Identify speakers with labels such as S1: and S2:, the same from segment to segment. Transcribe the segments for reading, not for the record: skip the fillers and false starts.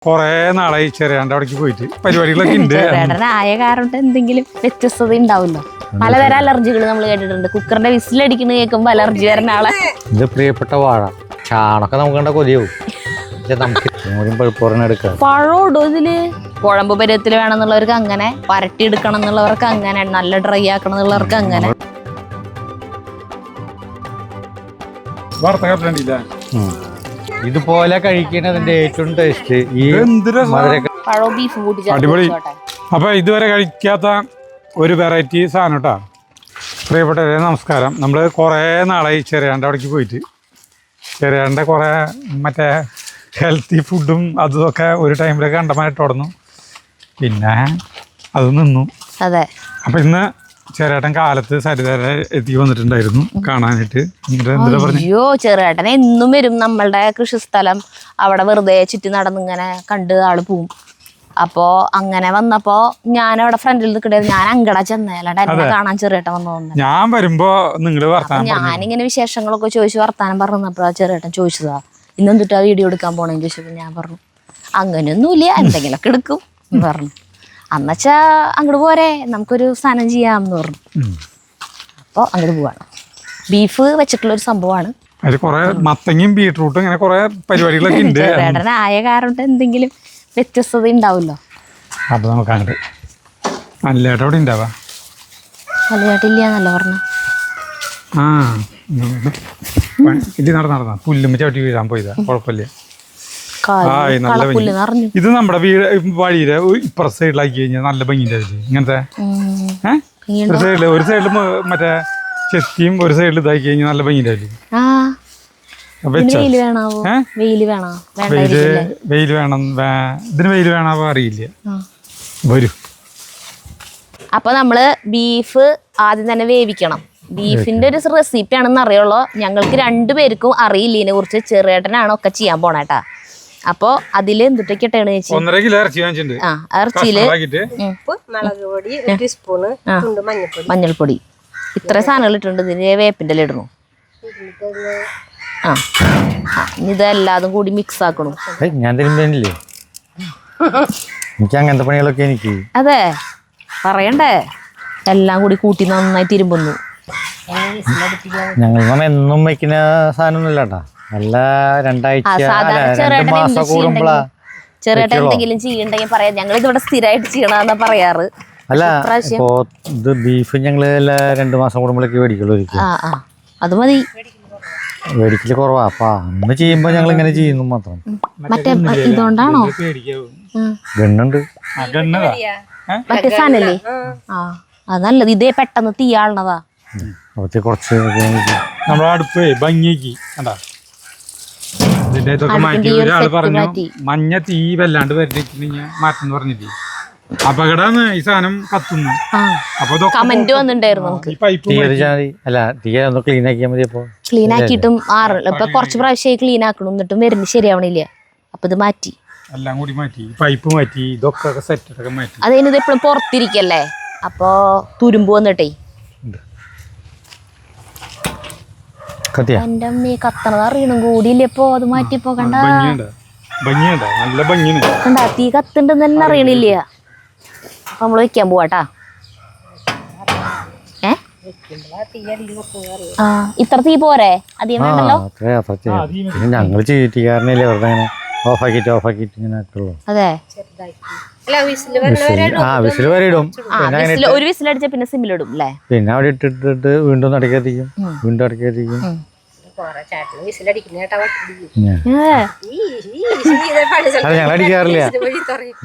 S1: കൊറേ നാളായി ചെറിയാണ്ട് അവിടേക്ക് പോയിട്ട് പരിപാടികളൊക്കെ ഉണ്ട്.
S2: ആയ കാരണം എന്തെങ്കിലും വ്യത്യസ്തത ഉണ്ടാവുമല്ലോ. പലതരം അലർജികൾ നമ്മൾ കേട്ടിട്ടുണ്ട്. കുക്കറിന്റെ വിസിലടിക്കുന്ന കേൾക്കുമ്പോ അലർജി വരുന്ന ആളെ.
S3: ഇത് പ്രിയപ്പെട്ട വാഴ ചാണൊക്കെ നമുക്ക് കണ്ട കൊതിയാവും.
S2: പഴോടും ഇതില് കുഴമ്പ് പരുവത്തിൽ വേണമെന്നുള്ളവർക്ക് അങ്ങനെ, വരട്ടി എടുക്കണം എന്നുള്ളവർക്ക് അങ്ങനെ, നല്ല ഡ്രൈ ആക്കണം എന്നുള്ളവർക്ക് അങ്ങനെ.
S3: ഇതുപോലെ കഴിക്കുന്നതിന്റെ ഏറ്റവും ടേസ്റ്റ് ഈ
S2: പഴവും ബീഫും കൂട്ടി.
S1: അപ്പൊ ഇതുവരെ കഴിക്കാത്ത ഒരു വെറൈറ്റി സാധനം കേട്ടാ. പ്രിയപ്പെട്ടവരെ നമസ്കാരം. നമ്മൾ കുറേ നാളായി ചെറിയാണ്ട് അവിടേക്ക് പോയിട്ട് ചെറിയാണ്ട് കുറേ മറ്റേ ഹെൽത്തി ഫുഡും അതുമൊക്കെ ഒരു ടൈമിലൊക്കെ കണ്ടമായിട്ട് തുടർന്നു. പിന്നെ അത് നിന്നു.
S2: അതെ.
S1: അപ്പൊ ഇന്ന് ചെറിയേട്ടൻ കാലത്ത് സരിതരെ എത്തി വന്നിട്ടുണ്ടായിരുന്നു കാണാനായിട്ട്.
S2: അയ്യോ, ചെറിയേട്ടൻ എന്നും വരും. നമ്മളുടെ കൃഷിസ്ഥലം അവിടെ വെറുതെ ചുറ്റി നടന്നിങ്ങനെ കണ്ട് ആള് പോവും. അപ്പോ അങ്ങനെ വന്നപ്പോ ഞാൻ അവിടെ ഫ്രണ്ടിൽ നിൽക്കണ്ടായിരുന്നു. ഞാൻ അങ്കട ചെന്നേ, അല്ലാണ്ട് എന്നെ കാണാൻ ചെറിയേട്ടൻ വന്നു തോന്നുന്നു.
S1: ഞാൻ വരുമ്പോ നിങ്ങള്
S2: ഞാനിങ്ങനെ വിശേഷങ്ങളൊക്കെ ചോദിച്ചു വർത്താനം പറഞ്ഞപ്പോഴാ ചെറിയേട്ടൻ ചോദിച്ചതാ ഇന്നെന്തിട്ടാ വീഡിയോ എടുക്കാൻ പോണെന്ന് ചോദിച്ചപ്പോ ഞാൻ പറഞ്ഞു അങ്ങനെയൊന്നുമില്ല, എന്തെങ്കിലുമൊക്കെ എടുക്കും എന്ന് പറഞ്ഞു. അന്നുവെച്ചാ അങ്ങോട്ട് പോരെ, നമുക്കൊരു സാധനം ചെയ്യാമെന്ന് പറഞ്ഞു. അപ്പോൾ അങ്ങോട്ട് പോവാണ്. ബീഫ് വെച്ചിട്ടുള്ളൊരു സംഭവമാണ്.
S1: കുറെ മത്തങ്ങയും ബീട്രൂട്ടും ഇങ്ങനെ കുറെ പരിപാടികളൊക്കെ ഉണ്ട്.
S2: ആയ കാരണം എന്തെങ്കിലും വ്യത്യസ്തത ഉണ്ടാവുമല്ലോ.
S1: അപ്പൊ നമുക്ക് അങ്ങോട്ട് നല്ലതായിട്ട് അവിടെ ഉണ്ടാവാ.
S2: നല്ലതായിട്ടില്ല എന്നല്ല പറഞ്ഞു.
S1: ആ ഇത് നടന്ന പുല്ലുമ്മ ചവിട്ടി വീഴാൻ പോയതാ. കുഴപ്പമില്ല. ഇത് നമ്മുടെ വീട് വഴിയിലെ ഇപ്പുറത്തെ സൈഡിലാക്കി കഴിഞ്ഞാൽ നല്ല ഭംഗിന്റെ ഇങ്ങനത്തെ ഒരു സൈഡില് മറ്റേ ചെത്തിയും ഒരു സൈഡിൽ ഇതാക്കി കഴിഞ്ഞാൽ നല്ല ഭംഗിന്റെ വെയിൽ വേണം. ഇതിന് വെയിൽ വേണോ അറിയില്ല. വരൂ.
S2: അപ്പൊ നമ്മള് ബീഫ് ആദ്യം തന്നെ വേവിക്കണം. ബീഫിന്റെ ഒരു റെസിപ്പി ആണെന്ന് അറിയുള്ളൂ. ഞങ്ങൾക്ക് രണ്ടുപേർക്കും അറിയില്ല ഇതിനെ കുറിച്ച്. ചെറിയേട്ടനാണ് ഒക്കെ ചെയ്യാൻ പോണേട്ടാ. അപ്പൊ അതില് എന്തൊക്കെ ഇട്ടാണ് ചേച്ചി?
S1: 1.5 കിലോ ഇറച്ചി വാങ്ങിച്ചിട്ടുണ്ട്.
S2: ഇറച്ചിയില് മഞ്ഞൾപ്പൊടി ഇത്ര സാധനങ്ങൾ ഇട്ടുണ്ട്. ഇതിന് വേപ്പിന്റെ ഇല ഇടണു. ഇതെല്ലാതും കൂടി മിക്സ് ആക്കണു.
S3: ഞാൻ തിരുമ്പല്ലേ, എനിക്ക് അങ്ങനത്തെ പണികളൊക്കെ എനിക്ക്.
S2: അതെ, പറയണ്ടേ. എല്ലാം കൂടി കൂട്ടി നന്നായി തിരുമ്പുന്നു.
S3: ഞങ്ങൾ എന്നും വെക്കുന്ന സാധനമൊന്നുമില്ലാട്ടാ. നല്ല 2 മാസം കൂടുമ്പോഴാ.
S2: ചെറിയേട്ടൻ എന്തെങ്കിലും ചെയ്യണ്ടെങ്കിൽ പറയാം. ഞങ്ങൾ ഇതിവിടെ സ്ഥിരമായിട്ട് ചെയ്യണമെന്നാ പറയാറ്.
S3: അല്ല, ഇപ്പോ ഇത് ബീഫ് ഞങ്ങള് 2 മാസം കൂടുമ്പോഴേക്ക് മേടിക്കുള്ളൂ.
S2: അത് മതി.
S3: മേടിക്കല് കുറവാ. അപ്പൊ അന്ന് ചെയ്യുമ്പോ ഞങ്ങൾ ഇങ്ങനെ ചെയ്യുന്നു മാത്രം.
S2: മറ്റേ ഇതുകൊണ്ടാണോ
S3: ഗണ്ണുണ്ട്?
S2: മറ്റേ സാധനല്ലേ? അത് നല്ലത്. ഇതേ പെട്ടെന്ന് തീയാളണതാ.
S3: കുറച്ച്
S1: നമ്മളെ അടുപ്പ് ഭംഗിക്ക് കണ്ടാ. ഇതിന്റെ ഇതൊക്കെ മാറ്റി. ഒരാള് പറഞ്ഞു മഞ്ഞ തീ വല്ലാണ്ട് വരുന്നിട്ടുണ്ടെങ്കിൽ മാറ്റം പറഞ്ഞില്ലേ, അപകടമാണ് ഈ സാധനം കത്തുന്നു. അപ്പൊ
S2: കമന്റ് വന്നിട്ടുണ്ടായിരുന്നു.
S3: ക്ലീൻ ആക്കിയാൽ മതി. അപ്പൊ
S2: ക്ലീൻ ആക്കിയിട്ടും ഇപ്പൊ കുറച്ച് പ്രാവശ്യമായി ക്ലീൻ ആക്കണം, എന്നിട്ടും വരുന്നത് ശരിയാവണില്ല. അപ്പൊ ഇത് മാറ്റി,
S1: എല്ലാം കൂടി മാറ്റി, പൈപ്പ് മാറ്റി, ഇതൊക്കെ സെറ്റൊക്കെ മാറ്റി.
S2: അതിന് എപ്പോഴും പുറത്തിരിക്കല്ലേ, അപ്പൊ തുരുമ്പ് വന്നിട്ടേ എന്റെ അമ്മയെ കത്തണത് അറിയണം കൂടിയില്ലേ. ഇപ്പൊ അത് മാറ്റിയപ്പോ കണ്ട കണ്ടാ തീ കത്തുണ്ടെന്ന് തന്നെ അറിയണില്ല. അപ്പൊ നമ്മള് വെക്കാൻ പോവാട്ടാ. ഇത്ര തീ പോരെ? അധികം വേണ്ടല്ലോ.
S3: ഞങ്ങള് ചീറ്റിക്കാരനല്ലേ വെറുതെ ഓഫാക്കിട്ട് ഇങ്ങനെ ആക്കുള്ളൂ.
S2: അതെ,
S3: വിസിൽ വരെ ഇടും.
S2: ഒരു വിസിലടിച്ച പിന്നെ സിമ്മിലിടും അല്ലേ.
S3: പിന്നെ അവിടെ ഇട്ടിട്ട് വീണ്ടും അടക്കാതിരിക്കും, വീണ്ടും അടക്കാതിരിക്കും. ഞങ്ങൾ അടിക്കാറില്ല.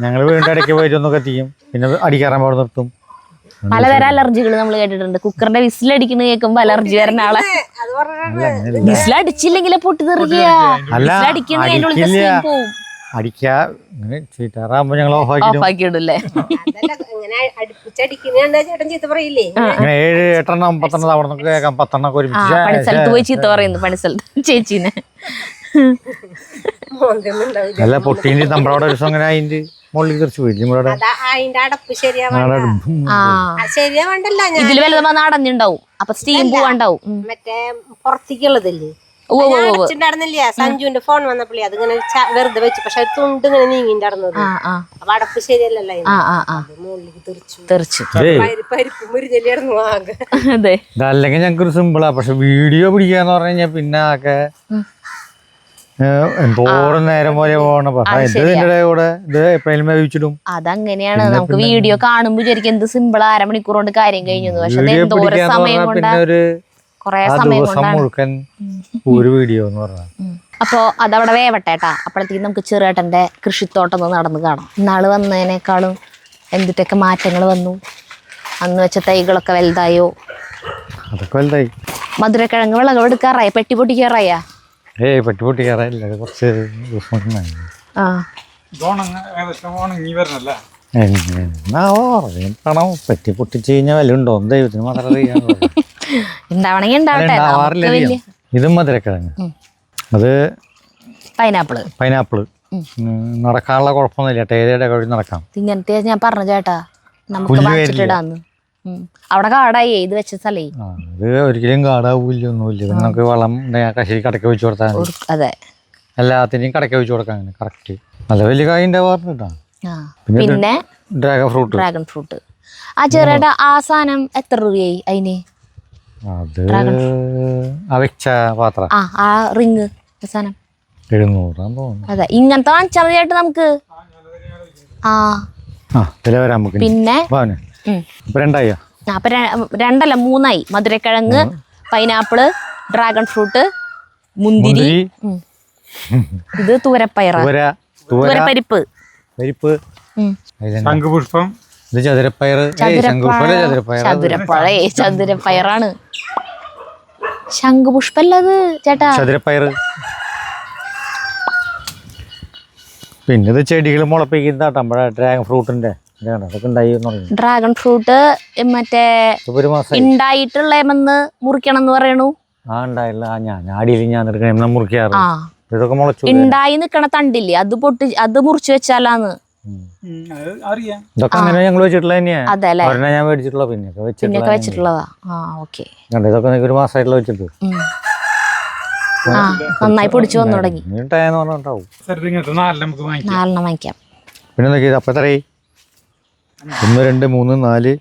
S3: ഞങ്ങൾ വീണ്ടും ഇടയ്ക്ക് പോയിട്ട് ഒന്ന് കത്തിക്കും, പിന്നെ അടിക്കാറാൻ പാട് നിർത്തും.
S2: പലതരം അലർജികൾ നമ്മൾ കേട്ടിട്ടുണ്ട്. കുക്കറിന്റെ വിസിലടിക്കുന്ന കേൾക്കുമ്പോ അലർജി വരുന്ന ആളെ. വിസിലടിച്ചില്ലെങ്കിലേ പൊട്ടി തെറിക്കുക.
S3: അടിക്കാ ചീറ്റാറാകുമ്പോ ഞങ്ങൾ ഓഫാക്കിയിടല്ലേ. 7-8 അവിടെ നിന്ന് കേൾക്കാം. 10 ഒരുമിച്ച്
S2: പണിസ്ഥലത്ത് പോയി ചീത്ത പറയുന്നു പണിസ്ഥലത്ത് ചേച്ചീനെ.
S3: അല്ല പൊട്ടീന്റെ നമ്മളവിടെ ഒരു ദിവസം അങ്ങനെ അതിന്റെ മുകളിൽ തെറിച്ച് പോയില്ലേ.
S2: ഇതില് വലുത് അടഞ്ഞുണ്ടാവും. അപ്പൊ സ്റ്റീം പോവാണ്ടാവും.
S4: മറ്റേ പുറത്തേക്കുള്ളതല്ലേ അടച്ചിട്ടുണ്ടായിരുന്നില്ല സഞ്ജുവിന്റെ ഫോൺ വന്നപ്പോഴേ അതിങ്ങനെ വെറുതെ വെച്ചു, പക്ഷെ അത് തുണ്ട് ഇങ്ങനെ നീങ്ങിണ്ടായിരുന്നത്. അപ്പൊ അടപ്പ് ശരിയല്ലല്ലോ, മുകളിലേക്ക് തെറിച്ചു. പരിപ്പ് മുരിഞ്ഞായിരുന്നു ആകെ.
S3: ഇതല്ലെങ്കിൽ ഞങ്ങൾക്കൊരു സിമ്പിളാ, പക്ഷെ വീഡിയോ പിടിക്കാന്ന് പറഞ്ഞു കഴിഞ്ഞാൽ പിന്നെ ആകെ എന്തോരം നേരം പോലെ പോകണം. പക്ഷെ ഇതിന്റെ കൂടെ ഇത് എപ്പോഴും വേവിച്ചിടും.
S2: അതങ്ങനെയാണ്, നമുക്ക് വീഡിയോ കാണുമ്പോ വിചാരിക്കും എന്ത് സിമ്പിൾ, അരമണിക്കൂർ കൊണ്ട് കാര്യം കഴിഞ്ഞു. പക്ഷെ എന്തോരം സമയം കൊണ്ട്, കൊറേ സമയം
S3: മുഴുക്കൻ ഒരു വീഡിയോ എന്ന് പറഞ്ഞാൽ.
S2: അപ്പൊ അതവിടെ വേവട്ടേട്ടാ. അപ്പോഴത്തേക്കും നമുക്ക് ചെറുേട്ടന്റെ കൃഷിത്തോട്ടം ഒന്ന് നടന്ന് കാണാം. ഇന്നാള് വന്നതിനേക്കാളും എന്തിട്ടൊക്കെ മാറ്റങ്ങൾ വന്നു. അന്ന് വെച്ച തൈകളൊക്കെ വലുതായോ?
S3: അതൊക്കെ വലുതായി.
S2: മധുരക്കിഴങ്ങ് വിളവെടുക്കാറായ, പെട്ടി പൊട്ടിക്കാറായ?
S3: പെട്ടി പൊട്ടിക്കാറായില്ല, കുറച്ച് ദിവസം പെട്ടി പൊട്ടിച്ച് കഴിഞ്ഞാൽ വില ഉണ്ടോ ദൈവത്തിന് മാത്രം അറിയാം. ഇതും മധുരക്കിഴങ്ങ്, അത് പൈനാപ്പിള്. നടക്കാനുള്ള കുഴപ്പമൊന്നുമില്ല, ടേതയുടെ കഴിവ് നടക്കാം.
S2: ഇങ്ങനത്തെ ഞാൻ പറഞ്ഞു ചേട്ടാ, നമുക്ക് വാങ്ങിച്ചിട്ടിടാന്ന്. അവിടെ കാടായി ഇത് വെച്ച സ്ഥലേ.
S3: അത് ഒരിക്കലും കാടാവൂല്ല, ഒന്നുമില്ല. നമുക്ക് വളം കശരി കടക്ക വെച്ച് കൊടുത്താൽ
S2: അതെ,
S3: എല്ലാത്തിനും കടക്ക വെച്ച് കൊടുക്കാം. അങ്ങനെ കറക്റ്റ് നല്ല വലിയ കായിന്റെ പറഞ്ഞിട്ടാ.
S2: പിന്നെ
S3: ഡ്രാഗൺ ഫ്രൂട്ട്.
S2: ആ ചെറുതാ ആ സാധനം എത്ര രൂപയായി അതിന്?
S3: അത് വെച്ച പാത്രം
S2: ആ റിങ് സാധനം
S3: 700 തോന്നുന്നു.
S2: അതെ, ഇങ്ങനത്തെ വാങ്ങിച്ചാൽ മതിയായിട്ട് നമുക്ക്. പിന്നെ
S3: രണ്ടായോ?
S2: അപ്പൊ രണ്ടല്ല, 3ആയി. മധുരക്കിഴങ്ങ്, പൈനാപ്പിള്, ഡ്രാഗൺ ഫ്രൂട്ട്, മുന്തിരി, ഇത് തൂരപ്പരിപ്പ്,
S1: ശംഖുപുഷ്പം,
S3: ഇത്
S2: ചതുരപ്പയറാണ്. ശംഖുപുഷ്പല്ലത് ചേട്ടാ,
S3: ചതുരപ്പയറ്. പിന്നെ ഇത് ചെടികൾ മുളപ്പിക്കുന്ന ഡ്രാഗൺ ഫ്രൂട്ടിന്റെ
S2: ഡ്രാഗൺ ഫ്രൂട്ട് മറ്റേ ഉണ്ടായിട്ടുള്ളമെന്ന് മുറിക്കണം എന്ന് പറയണു. ഉണ്ടായി നിക്കണ തണ്ടില്ലേ, അത് മുറിച്ചു വെച്ചാലാന്ന്.
S3: ഇതൊക്കെ ഞങ്ങൾ വെച്ചിട്ടുള്ള ഞാൻ മേടിച്ചിട്ടുള്ള പിന്നെ
S2: വെച്ചിട്ടുള്ളതാ.
S3: ഇതൊക്കെ ഒരു മാസമായിട്ടുള്ള വെച്ചിട്ട്
S2: നന്നായി പൊടിച്ചു വന്നു തുടങ്ങി. 4 വാങ്ങിക്കാം.
S3: പിന്നെ നോക്കിയത് അപ്പൊ എത്രയായി? 1 2 3 4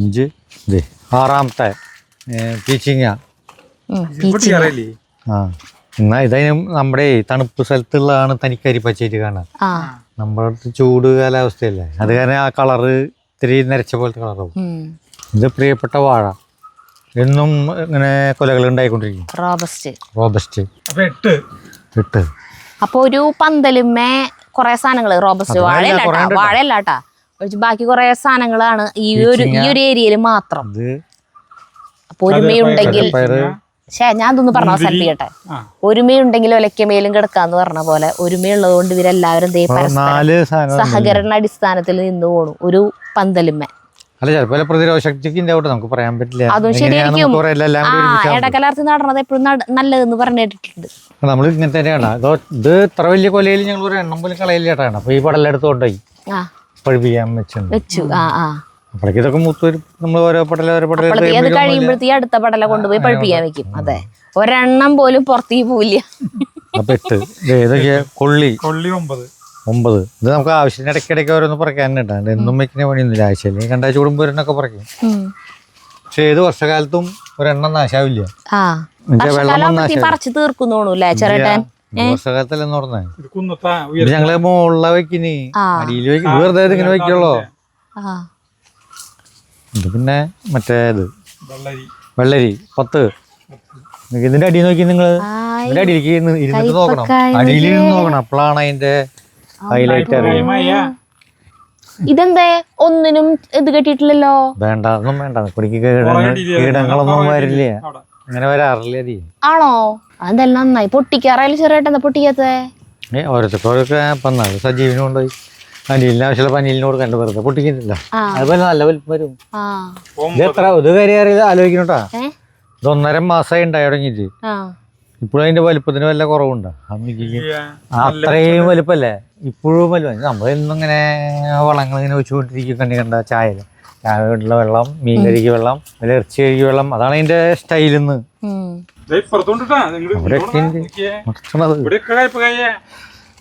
S3: 5 6ാമത്തെ പീച്ചിങ്ങ. എന്നാ ഇതതിനും നമ്മുടെ തണുപ്പ് സ്ഥലത്തുള്ളതാണ് തനിക്കരി പച്ചയിട്ട് കാണാൻ. നമ്മുടെ അടുത്ത് ചൂട് കാലാവസ്ഥയല്ലേ, അത് കാരണം ആ കളറ് ഇത്തിരി നരച്ച പോലത്തെ കളറാവും. ഇത് പ്രിയപ്പെട്ട വാഴ, എന്നും ഇങ്ങനെ കൊലകൾ ഉണ്ടായിക്കൊണ്ടിരിക്കും. റോബസ്റ്റ്.
S2: അപ്പൊ ഒരു പന്തലുമേ കൊറേ സാധനങ്ങള്, റോബസ്റ്റ് വാഴയല്ലാട്ടാ, ബാക്കി കൊറേ സാധനങ്ങളാണ് ഈ ഒരു ഏരിയയിൽ മാത്രം. അപ്പൊ ഒരുമയുണ്ടെങ്കിൽ, ഞാൻ അതൊന്ന് പറഞ്ഞ സെൽഫിയട്ടെ, ഒരുമയുണ്ടെങ്കിൽ ഒലക്കമേലും കിടക്കാന്ന് പറഞ്ഞ പോലെ ഒരുമയുള്ളത് കൊണ്ട് ഇവരെല്ലാവരും സഹകരണ അടിസ്ഥാനത്തിൽ നിന്ന് പോണു ഒരു പന്തലുമേ.
S3: പ്രതിരോധ ശക്തിക്ക് നമുക്ക് പറയാൻ പറ്റില്ല.
S2: അതും ശരിയായിരിക്കും. ഇടകലർത്തി നടന്നത് എപ്പോഴും നല്ലതെന്ന് പറഞ്ഞിട്ടുണ്ട്.
S3: നമ്മൾ ഇങ്ങനെ തന്നെയാണ്. ഇത് ഇത്ര വലിയ കൊലയിൽ ഞങ്ങൾ ഒരു എണ്ണം പോലും കളയില്ലേട്ടാണ്. അപ്പൊ ഈ പടലെല്ലാം എടുത്ത് കൊണ്ടുപോയി പഴുപ്പിക്കാൻ വെച്ചു. അപ്പോഴേക്ക് ഇതൊക്കെ മൂത്ത് നമ്മൾ ഓരോ പടല
S2: കഴിയുമ്പോഴത്തേക്ക് അടുത്ത പടല കൊണ്ടുപോയി പഴുപ്പിക്കാൻ വെക്കും. അതെ, ഒരെണ്ണം പോലും പുറത്തേക്ക് പോവില്ല.
S3: കൊള്ളി 9. ഇത് നമുക്ക് ആവശ്യത്തിന് ഇടയ്ക്കിടയ്ക്ക് ഓരോന്ന് പറിക്കാനുണ്ടാണ്ട്, എന്നും വെക്കുന്ന പണിയൊന്നുമില്ല. ആഴ്ചയിൽ 2 ആഴ്ച കൂടുമ്പോൾ ഒരെണ്ണൊക്കെ പറിക്കും. പക്ഷെ ഏത് വർഷകാലത്തും ഒരെണ്ണം നാശാവില്ല.
S2: പറിച്ചു തീർക്കുന്നോളൂല്ലേ ചേട്ടൻ?
S3: വർഷകാലത്തല്ലെന്ന് പറഞ്ഞേ ഞങ്ങള് മുകളില വെക്കിന്, അടിയിൽ വെറുതെ ഇങ്ങനെ വെക്കുള്ളൂ. ഇത് പിന്നെ മറ്റേത് വെള്ളരി 10. ഇതിന്റെ അടിയിൽ നോക്കി നിങ്ങള്, ഇതിന്റെ അടിയിലേക്ക് ഇരുന്നിട്ട് നോക്കണം, അടിയിൽ ഇരുന്ന് നോക്കണം. അപ്പോഴാണ് അതിന്റെ ഹൈലൈറ്റ് അറിയാം.
S2: ഇതെന്തേ ഒന്നിനും ഇത് കെട്ടിയിട്ടില്ലല്ലോ?
S3: വേണ്ട, ഒന്നും വേണ്ട. കുടിക്ക് കീടങ്ങളൊന്നും വരില്ല, അങ്ങനെ വരാറില്ല.
S2: ആണോ? അതെല്ലാം നന്നായി. പൊട്ടിക്കാറായാലും ചെറുതായിട്ട് എന്താ പൊട്ടിക്കാത്തേ?
S3: ഓരോരുത്തർക്കൊക്കെ പന്നാല് സജീവിനും കൊണ്ടുപോയി അനിലിന് ആവശ്യമുള്ള പനിലിന് കൊടുക്കണ്ട, വെറുതെ പൊട്ടിക്കുന്നില്ല. അതുപോലെ നല്ല വലിപ്പം വരും. ഇത് എത്ര ഇത് കാര്യം ആലോചിക്കണോട്ടാ. ഇത് 1.5 മാസമായി ഉണ്ടായി തുടങ്ങിയിട്ട്. ഇപ്പോഴും അതിന്റെ വലിപ്പത്തിന് വല്ല കുറവുണ്ടോ? അത്രയും വലിപ്പല്ലേ ഇപ്പോഴും വലിപ്പം. നമ്മളെന്നും ഇങ്ങനെ വളങ്ങൾ ഇങ്ങനെ വെച്ചുകൊണ്ടിരിക്കും. കണ്ട ചായല് രാവിലെ വെള്ളം, മീൻ കഴുകി വെള്ളം, അതിൽ ഇറച്ചി കഴുകി വെള്ളം. അതാണ് അതിന്റെ സ്റ്റൈലിന്ന്.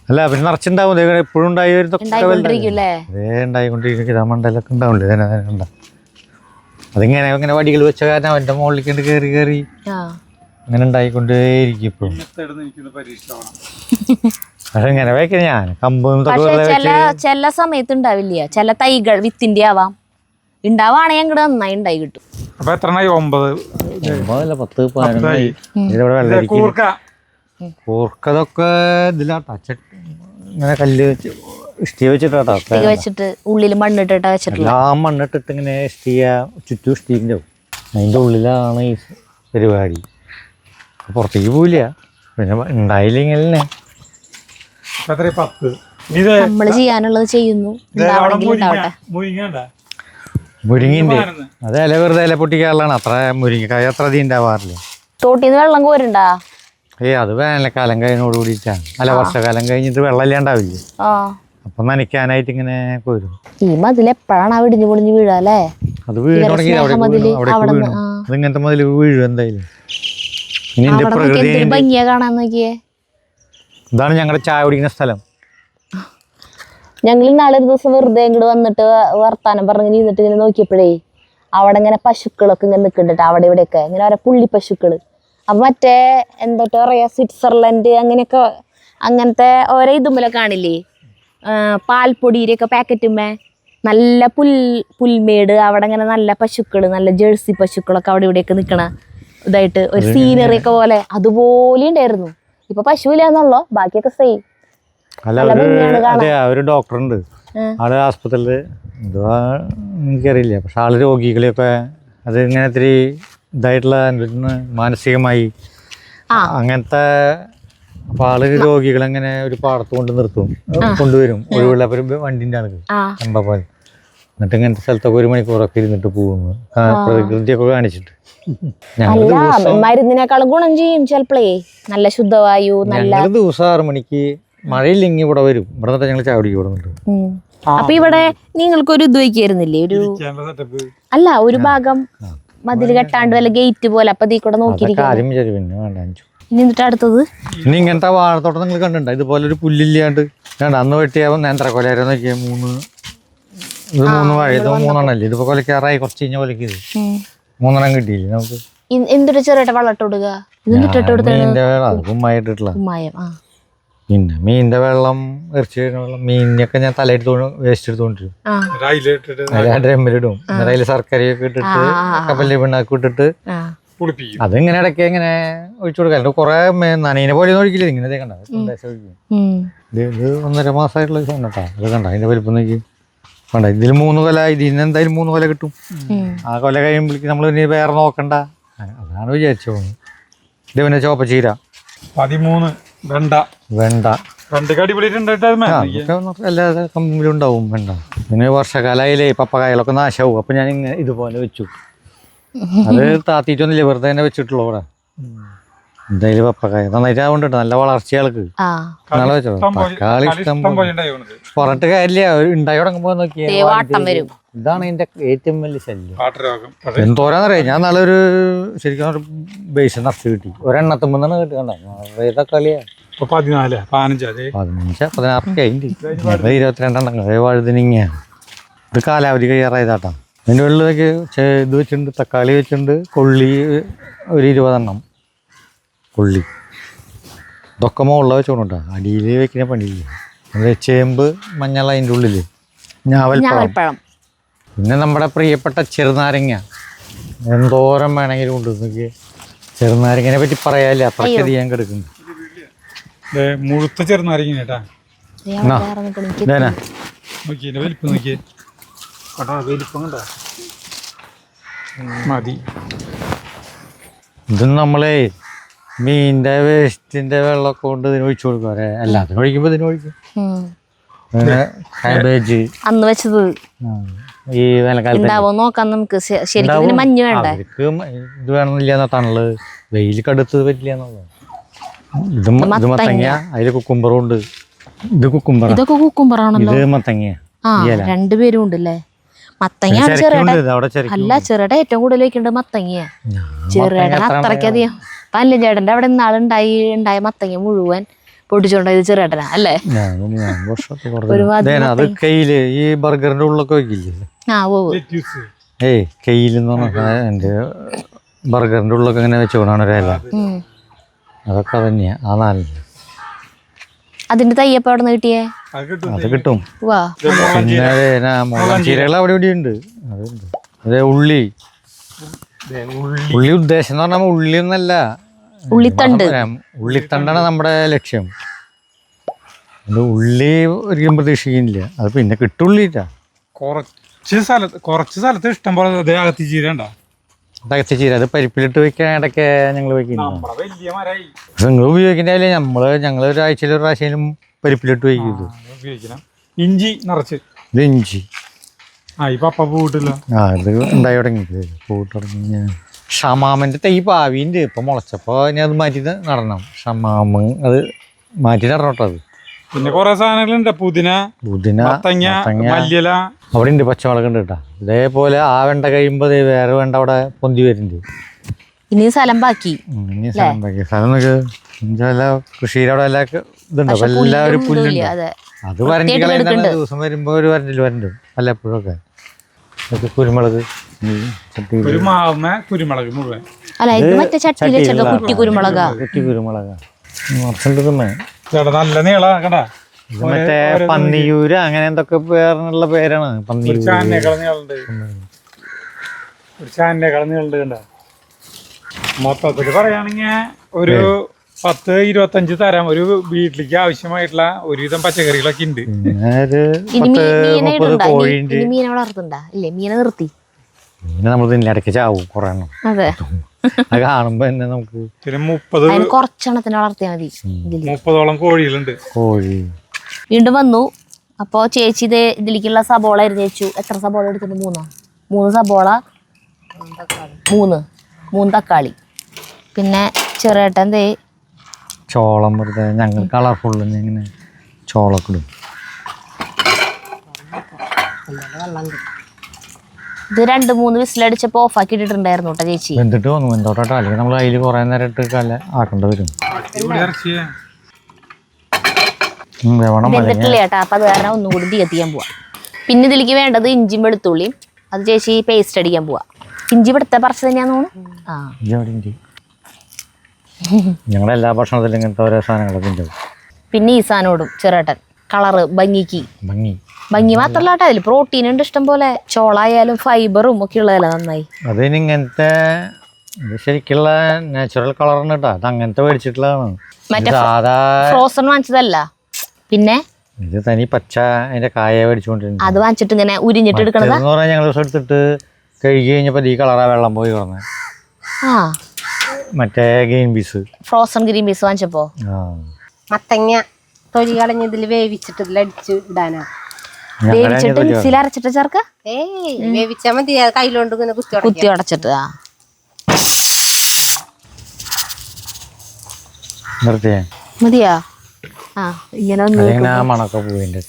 S3: അല്ല പിന്നെ നിറച്ചുണ്ടാവും. എപ്പോഴും ഉണ്ടായി ഉണ്ടായിക്കൊണ്ടിരിക്കും. ഇതാ മണ്ടലൊക്കെ ഉണ്ടാവില്ലേ കണ്ട. അതിങ്ങനെ ഇങ്ങനെ വടികൾ വെച്ച കാരണം അവന്റെ മുകളിലേക്ക് കയറി കയറി അങ്ങനെ ഉണ്ടായിക്കൊണ്ടേയിരിക്കും ഇപ്പൊ. പക്ഷെ ഇങ്ങനെ വെക്ക ഞാൻ കമ്പും
S2: ചില സമയത്ത് ഉണ്ടാവില്ല. ചില തൈകൾ വിത്തിന്റെ ആവാം, ഉണ്ടാവാണെങ്കിൽ അങ്ങോട്ട് നന്നായി ഉണ്ടായി കിട്ടും.
S1: അപ്പൊ എത്ര 9
S3: 10 15 ഇതിവിടെ വെള്ളം കൂർക്കതൊക്കെ ഇതിലാട്ടാ. ഇങ്ങനെ കല്ല് വെച്ച് ഇഷ്ടിക വെച്ചിട്ടാ
S2: വെച്ചിട്ട് ഉള്ളിൽ മണ്ണിട്ടിട്ടാ വെച്ചിട്ടില്ല.
S3: എല്ലാം മണ്ണിട്ടിട്ട് ഇങ്ങനെ ഇഷ്ടിക ചുറ്റും ഇഷ്ടിൻ്റെ അതിൻ്റെ ഉള്ളിലാണ് ഈ പരിപാടി. പുറത്തേക്ക് പോവില്ല. പിന്നെ ഉണ്ടായില്ലെങ്കിൽ
S2: നമ്മള് ചെയ്യാനുള്ളത് ചെയ്യുന്നു.
S3: മുരിങ്ങിൻ്റെ അത് ഇല വെറുതെ ഇല പൊട്ടിക്കാറുള്ളതാണ്. അത്ര മുരിങ്ങക്കായ അത്ര അധികം ഉണ്ടാവാറില്ല.
S2: തോട്ടിന്ന് വെള്ളം കോരുണ്ടാ?
S3: അത് വേനൽക്കാലം കഴിഞ്ഞോട് കൂടിയിട്ടാണ്. അല്ല വർഷക്കാലം കഴിഞ്ഞിട്ട് വെള്ളം ഇല്ലാണ്ടാവില്ലേ, അപ്പൊ നനയ്ക്കാനായിട്ട് ഇങ്ങനെ കോരും.
S2: ഈ മതിൽ എപ്പോഴാണ് ഇടിഞ്ഞു പൊളിഞ്ഞു വീഴാല്ലേ?
S3: അത് വീണ് തുടങ്ങി. അത് ഇങ്ങനത്തെ മതിൽ വീഴും എന്തായാലും. ഇനി എന്റെ പ്രകൃതി
S2: ഭംഗിയാ കാണാൻ നോക്കിയേ.
S3: ഇതാണ് ഞങ്ങളുടെ ചായ കുടിക്കുന്ന സ്ഥലം.
S2: ഞങ്ങൾ നാളെ ഒരു ദിവസം വെറുതെ ഇങ്ങോട്ട് വന്നിട്ട് വർത്താനം പറഞ്ഞ് നിന്നിട്ട് ഇങ്ങനെ നോക്കിയപ്പോഴേ അവിടെ ഇങ്ങനെ പശുക്കളൊക്കെ ഇങ്ങനെ നിൽക്കുന്നുണ്ട്. അവിടെ ഇവിടെയൊക്കെ ഇങ്ങനെ ഓരോ പുള്ളി പശുക്കള്. അപ്പൊ മറ്റേ എന്താ പറയാ, സ്വിറ്റ്സർലൻഡ് അങ്ങനെയൊക്കെ അങ്ങനത്തെ ഓരോ ഇതുമ്മലെ കാണില്ലേ, പാൽപ്പൊടിയുടെയൊക്കെ പാക്കറ്റുമ്മേ നല്ല പുൽമേട്. അവിടെ ഇങ്ങനെ നല്ല പശുക്കള്, നല്ല ജേഴ്സി പശുക്കളൊക്കെ അവിടെ ഇവിടെയൊക്കെ നിൽക്കണ ഇതായിട്ട് ഒരു സീനറി ഒക്കെ പോലെ അതുപോലെ ഉണ്ടായിരുന്നു. ഇപ്പൊ പശുവില്ലാന്നുള്ളോ, ബാക്കിയൊക്കെ സെയിം.
S3: അതെ, ഒരു ഡോക്ടറുണ്ട് ആള് ആസ്പത്രിയില്. എന്തുവാ എനിക്കറിയില്ല. പക്ഷെ ആള് രോഗികളെയൊക്കെ അത് ഇങ്ങനെ ഇത്തിരി ഇതായിട്ടുള്ള മാനസികമായി അങ്ങനത്തെ. അപ്പൊ ആള് രോഗികളെങ്ങനെ ഒരു പാടത്ത് കൊണ്ട് നിർത്തും, കൊണ്ടുവരും ഒഴിവുള്ള വണ്ടിന്റെ ആൾക്ക് കണ്ട പോലെ. എന്നിട്ട് ഇങ്ങനത്തെ സ്ഥലത്തൊക്കെ 1 മണിക്കൂറൊക്കെ ഇരുന്നിട്ട് പോകുന്നു, പ്രകൃതിയൊക്കെ കാണിച്ചിട്ട്.
S2: മരുന്നിനേക്കാളും ഗുണം ചെയ്യും ചിലപ്പോഴേ. നല്ല ശുദ്ധവായു.
S3: ഞങ്ങൾ ദിവസം 6 മണിക്ക് മഴയില്ലെങ്കിൽ ഇവിടെ വരും. ഇവിടെ നിന്നിട്ട് ഞങ്ങൾ ചാവടിക്ക് ഇവിടെ നിന്നിട്ട്.
S2: അപ്പൊ ഇവിടെ നിങ്ങൾക്കൊരു ഇത് വയ്ക്കായിരുന്നില്ലേ, ഒരു അല്ല ഒരു ഭാഗം മതിൽ കെട്ടാണ്ട് വല്ല ഗേറ്റ് പോലെ. അപ്പൊ ഇതിൽ കൂടെ നോക്കിയിരിക്കും.
S3: പിന്നെ വേണ്ട
S2: ഇനി എന്നിട്ട് അടുത്തത്
S3: ഇനി ഇങ്ങനത്തെ വാഴത്തോട്ടം നിങ്ങൾ കണ്ടിട്ടുണ്ടോ? ഇതുപോലെ ഒരു പുല്ലില്ലാണ്ട് അന്ന് വെട്ടിയാവും നേന്ത്രക്കൊലയാരോ നോക്കിയാ 3 വാഴ. ഇത് 3 എണ്ണല്ലേ. ഇതിപ്പോ കൊലക്കാറായി കുറച്ച് കഴിഞ്ഞ കൊലക്ക് ഇത് 3 എണ്ണം കിട്ടിയില്ലേ നമുക്ക്.
S2: എന്തൊരു ചെറിയ വെള്ളം കൊടുക്കുക.
S3: മീനിന്റെ വെള്ളം കുമ്മായിട്ടിട്ടുള്ള പിന്നെ മീനിന്റെ വെള്ളം, ഇറച്ചി വെള്ളം. മീനിനൊക്കെ ഞാൻ തലയിട്ട് വേസ്റ്റ് എടുത്തോണ്ടിരും. ഡ്രമ്മിലിടും. എന്നിട്ട് അതിൽ ശർക്കരയൊക്കെ ഇട്ടിട്ട് കപ്പലിൽ പിണ്ണാക്കി ഇട്ടിട്ട് അതിങ്ങനെ ഇടയ്ക്ക് ഇങ്ങനെ ഒഴിച്ചു കൊടുക്കാൻ. കുറെ നനീനെ പോലെ ഒന്നും ഒഴിക്കില്ല. ഇങ്ങനെ കണ്ട ഒഴിക്കും. ഇത് 1.5 മാസമായിട്ടുള്ള സാധനം കേട്ടോ. അത് കണ്ട അതിന്റെ വലിപ്പം നോക്കി കണ്ട. ഇതിൽ 3 കൊല, ഇതിന് എന്തായാലും 3 കൊല കിട്ടും. ആ കൊല കഴിയുമ്പോഴേക്ക് നമ്മൾ ഇനി വേറെ നോക്കണ്ട. അതാണ് വിചാരിച്ചു പോകുന്നത്. ഇത് പിന്നെ ചോപ്പച്ചീര
S1: 13 വെണ്ട 2
S3: എല്ലാ കമ്പിലും ഉണ്ടാവും വെണ്ട. പിന്നെ വർഷക്കാലായാലേ പപ്പക്കായലൊക്കെ നാശാവും. അപ്പൊ ഞാൻ ഇങ്ങനെ ഇതുപോലെ വെച്ചു. അത് താത്തിയിട്ടൊന്നുമില്ല, വെറുതെ തന്നെ വെച്ചിട്ടുള്ളൂ. ഇവിടെ എന്തായാലും പപ്പക്കായ നന്നായിട്ട് ആവുന്നുണ്ട്. നല്ല വളർച്ചയാൾക്ക് നല്ല വെച്ചോ. തക്കാളി ഇഷ്ടം പറഞ്ഞിട്ട് കാര്യമില്ല. ഉണ്ടായി തുടങ്ങുമ്പോ നോക്കിയാ ഇതാണ് ഇതിന്റെ ഏറ്റവും വലിയ ശല്യം. എന്തോരാന്നറിയാം. ഞാൻ നല്ലൊരു ശരിക്കും ബേസ് നിറച്ച് കിട്ടി. ഒരെണ്ണത്തുമ്പോന്നാണ് കിട്ടുകണ്ട. തക്കാളിയാ
S1: 14 15
S3: 16 22 വഴുതനിങ്ങ. ഇത് കാലാവധി കഴിയാറായതാട്ടാ. അതിൻ്റെ വെള്ളമൊക്കെ ഇത് വെച്ചിട്ടുണ്ട്. തക്കാളി വെച്ചിട്ടുണ്ട്. കൊള്ളി ഒരു 20 എണ്ണം കൊള്ളി. ഇതൊക്കെ മുകളിൽ വെച്ചോണ്ടാ. അടിയിൽ വെക്കുന്ന പണിയില്ല. ചേമ്പ്, മഞ്ഞൾ അതിൻ്റെ ഉള്ളിൽ, ഞാവൽപ്പഴം. പിന്നെ നമ്മുടെ പ്രിയപ്പെട്ട ചെറുനാരങ്ങ. എന്തോരം വേണമെങ്കിലും ഉണ്ട്. നോക്കിയേ, ചെറുനാരങ്ങനെ പറ്റി പറയാല്ലേ, അത്രയ്ക്കധികം കിടക്കുന്നു.
S1: മുഴുത്ത ചെറുനാരങ്ങ കേട്ടാ. മതി.
S3: ഇത് നമ്മളെ മീനിന്റെ വേസ്റ്റിന്റെ വെള്ളമൊക്കെ കൊണ്ട് ഇതിന് ഒഴിച്ചു കൊടുക്കും. എല്ലാത്തിനും ഒഴിക്കുമ്പോ ഇതിന് ഒഴിക്കും. കാബേജ്
S2: അന്ന് വെച്ചത്
S3: ഈ വേനൽക്കാലത്ത്
S2: നോക്കാം നമുക്ക്. ശരിക്കും മഞ്ഞ് വേണ്ട.
S3: അവർക്ക് ഇത് വേണമെന്നില്ല, തണല് വെയിൽ കടുത്ത് പറ്റില്ല എന്നുള്ളത്. ഇത് മത്തങ്ങ. അതില് കുക്കുംബറും ഉണ്ട്. ഇത് കുക്കുംബർ.
S2: ഇതൊക്കെ കുക്കുംബറാണല്ലോ.
S3: ഇത് മത്തങ്ങ.
S2: 2 പേരും ഉണ്ടല്ലേ. മത്തങ്ങയാണ് ചെറുകേട്ടൻ.
S3: അവിടെ ചരിക്കും.
S2: അല്ല ചെറുകേട്ടൻ ഏറ്റവും കൂടുതൽ വെക്കേണ്ടത് മത്തങ്ങ. ചെറുകേട്ടൻ അത്രയ്ക്കധികം പല്ലും ചേട്ടൻ്റെ അവിടെ ഉണ്ടായ മത്തങ്ങ മുഴുവൻ പൊട്ടിച്ചോണ്ടായത് ചെറുകേട്ടനാ അല്ലേ?
S3: അത് കയ്യില് ഈ ബർഗറിന്റെ ഉള്ളൊക്കെ വെക്കില്ലേ?
S2: ആ ഓ
S3: കയ്യിലെന്ന് പറഞ്ഞാൽ എന്റെ ബർഗറിന്റെ ഉള്ളൊക്കെ ഇങ്ങനെ വെച്ചോണ്ടാണ് ഒരല്ല. അതൊക്കെ തന്നെയാ ആ നാല്.
S2: അതിന്റെ തയ്യപ്പ അവിടെ നിന്ന് കിട്ടിയേ?
S3: അത് കിട്ടും.
S2: വാ
S3: പിന്നെ മുളഞ്ചീരകൾ അവിടെ ഇവിടെ ഉണ്ട്. അതുണ്ട്. അതെ ഉള്ളി ഉദ്ദേശം എന്ന് പറഞ്ഞാൽ ഉള്ളി ഒന്നല്ല, ഉള്ളിത്തണ്ടാണ് നമ്മുടെ ലക്ഷ്യം. അത് ഉള്ളി ഒരിക്കലും പ്രതീക്ഷിക്കുന്നില്ല. അത് പിന്നെ കിട്ടുള്ളിട്ടാ.
S1: കുറച്ച് സ്ഥലത്ത് ഇഷ്ടം പോലെ അകത്തി ചീര ഉണ്ടോ?
S3: അകത്തി ചീര അത് പരിപ്പിലിട്ട് വെക്കാൻ ഇടയ്ക്ക് ഞങ്ങൾ വെക്കുന്നത്. നിങ്ങൾ ഉപയോഗിക്കണ്ടേ? ഞങ്ങൾ ഒരാഴ്ചയിൽ ഒരു പ്രാവശ്യം പരിപ്പിലിട്ട് വയ്ക്കുന്നത്.
S1: ഇഞ്ചി നിറച്ച്
S3: ഇത് ഇഞ്ചി
S1: ഇപ്പൊ പൂട്ടില്ല.
S3: ഇത് ഉണ്ടായി തുടങ്ങി പൂട്ട് തുടങ്ങി. ഷമാമിന്റെ തൈ പാവിന്റെ ഇപ്പൊ മുളച്ചപ്പോ ഇനി അത് മാറ്റി നടണം. ഷമാമ് അത് മാറ്റി നടണം കേട്ടോ. അത്
S1: പിന്നെ കൊറേ സാധനങ്ങളുണ്ട്. പുതിന മത്തങ്ങ മല്ലിയില
S3: അവിടെ ഉണ്ട്. പച്ചമുളക് ഉണ്ട് കേട്ടോ. ഇതേപോലെ ആ വെണ്ട കഴിയുമ്പോ വേറെ വെണ്ട അവിടെ പൊന്തി വരുന്നുണ്ട്.
S2: ഇനി സ്ഥലം ബാക്കി
S3: സ്ഥലം നോക്ക്. കൃഷിയുടെ അവിടെ എല്ലാ ഇതുണ്ട്. അപ്പൊ എല്ലാവരും പുല്ലുണ്ട്. അത് വരണ്ടി കളയുന്ന ദിവസം വരുമ്പോ ഒരു വരണ്ടു അല്ല എപ്പോഴൊക്കെ. കുരുമുളക്
S1: കുരുമുളക് മുഴുവൻ
S2: കുട്ടി കുരുമുളകാ.
S1: നല്ല നീള കണ്ടാ.
S3: മറ്റേ പന്നിയൂര് അങ്ങനെ എന്തൊക്കെ പേരുള്ള പേരാണ്. പന്നിയൂര്
S1: മൊത്തത്തില് പറയുകയാണെങ്കിൽ ഒരു 10-25 തരം ഒരു വീട്ടിലേക്ക് ആവശ്യമായിട്ടുള്ള ഒരുവിധം പച്ചക്കറികളൊക്കെ ഉണ്ട്.
S2: മീനെ വളർത്തുണ്ടാ ഇല്ലേ? മീനെ നിർത്തി
S3: നമ്മൾ ഇടയ്ക്ക് ചാവും കുറെ എണ്ണം.
S2: അതെ
S3: അത് കാണുമ്പോ തന്നെ നമുക്ക്.
S1: പിന്നെ 30
S2: കുറച്ചെണ്ണത്തിന് വളർത്തിയാൽ മതി.
S1: 30ഓളം കോഴികളുണ്ട്.
S3: കോഴി
S2: വീണ്ടും വന്നു. അപ്പോ ചേച്ചി ഇതിലേക്കുള്ള സബോള അരിഞ്ഞു വെച്ചു. എത്ര സബോള എടുത്തിട്ട്? 3 സബോള, 3 തക്കാളി. പിന്നെ ചെറുകേട്ടൻ
S3: ചോളം വെറുതെ ഞങ്ങൾ കളർഫുള്ള് ഇങ്ങനെ ചോളൊക്കെ ഇടും.
S2: ഇത് 2-3 വിസിലടിച്ചപ്പോ ഓഫാക്കി ഇട്ടിട്ടുണ്ടായിരുന്നു കേട്ടോ ചേച്ചി.
S3: എന്നിട്ട് വന്നു എന്തോട്ടോ. അല്ലെങ്കിൽ നമ്മൾ അതിൽ കുറെ നേരം ഇട്ട് ആക്കേണ്ടി വരും.
S2: വെന്തിട്ടില്ല ചേട്ടാ. അപ്പൊ അത് കാരണം ഒന്നും കൂടി തീ കത്തിക്കാൻ പോവാ. പിന്നെ ഇതിലേക്ക് വേണ്ടത് ഇഞ്ചിയും വെളുത്തുള്ളിയും. അത് ചേച്ചി പേസ്റ്റ് അടിക്കാൻ പോവാ. ഇഞ്ചി ഇവിടുത്തെ പറിച്ച് തന്നെയാന്ന് തോന്നുന്നു.
S3: ഞങ്ങളുടെ എല്ലാ ഭക്ഷണത്തിലും ഇങ്ങനത്തെ ഓരോ സാധനങ്ങളൊക്കെ ഉണ്ട്.
S2: പിന്നെ ഈ സാധനോടും ചെറുകേട്ടൻ കളറ് ഭംഗി മാത്രല്ല കേട്ടോ. അതിൽ പ്രോട്ടീൻ ഉണ്ട് ഇഷ്ടം പോലെ. ചോളായാലും ഫൈബറും ഒക്കെ ഉള്ളതല്ല നന്നായി.
S3: അതിന് ഇങ്ങനത്തെ ശരിക്കുള്ള നാച്ചുറൽ കളറാണ് കേട്ടോ. അത് അങ്ങനത്തെ മേടിച്ചിട്ടുള്ളതാണ്.
S2: മറ്റേ ഫ്രോസൺ വാങ്ങിച്ചതല്ല. പിന്നെ
S3: ഇത് തനി പച്ച അതിന്റെ കായ മേടിച്ചുകൊണ്ടിരുന്നു.
S2: അത് വാങ്ങിച്ചിട്ട് ഇങ്ങനെ ഉരിഞ്ഞിട്ട് എടുക്കണത്
S3: പറഞ്ഞാൽ ഞങ്ങൾ ദിവസം എടുത്തിട്ട് കഴുകി കഴിഞ്ഞപ്പോ ഈ കളറാ വെള്ളം പോയി കിടന്നെ. മറ്റേ green peas,
S2: frozen green peas വാങ്ങിച്ചപ്പോ
S4: മത്തങ്ങ തൊലി കളഞ്ഞതിൽ വേവിച്ചിട്ട് ഇതിലടിച്ച് ഇടാനാ.
S2: വേവിച്ചിട്ട് മിക്സിയിൽ അരച്ചിട്ട് ചേർക്ക.
S4: വേവിച്ചാ മതി. കയ്യിലോണ്ട് ഇങ്ങനെ
S2: കുത്തി അടച്ചിട്ട്.
S3: നിർത്തിയേ
S2: മതിയാ. ഇങ്ങനെ
S3: മണക്ക പോയിന്റെ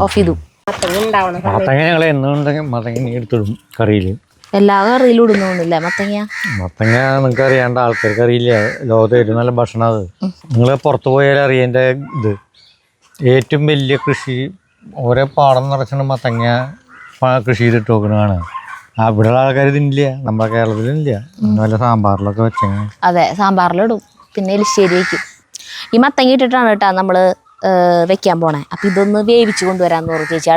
S2: ഓഫ് ചെയ്തു.
S3: മത്തങ്ങ ഞങ്ങൾ എന്നുണ്ടെങ്കിൽ മത്തങ്ങ എടുത്തിടും കറിയില്.
S2: എല്ലാ കറിയിലും ഇടുന്നോന്നില്ല മത്തങ്ങ.
S3: മത്തങ്ങ നിങ്ങൾക്ക് അറിയാണ്ട ആൾക്കാർക്ക് അറിയില്ല. ലോകത്തെ ഏറ്റവും നല്ല ഭക്ഷണം അത്. നിങ്ങൾ പുറത്തു പോയാൽ അറിയേണ്ട ഇത് ഏറ്റവും വലിയ കൃഷി ഓരോ പാടം നിറച്ചാണ് മത്തങ്ങ കൃഷി ചെയ്തിട്ട് നോക്കണതാണ്. അവിടെയുള്ള ആൾക്കാർ ഇതില്ല. നമ്മുടെ കേരളത്തിലില്ല. വല്ല സാമ്പാറിലൊക്കെ വെച്ചെങ്കിൽ.
S2: അതെ സാമ്പാറിലിടും. പിന്നെ എലിശ്ശേരി വയ്ക്കും. ഈ മത്തങ്ങ ഇട്ടിട്ടാണ് കേട്ടോ നമ്മള് വെക്കാൻ പോണേ. അപ്പൊ ഇതൊന്ന് വേവിച്ച് കൊണ്ടുവരാന്ന് പറഞ്ഞു ചേച്ചി.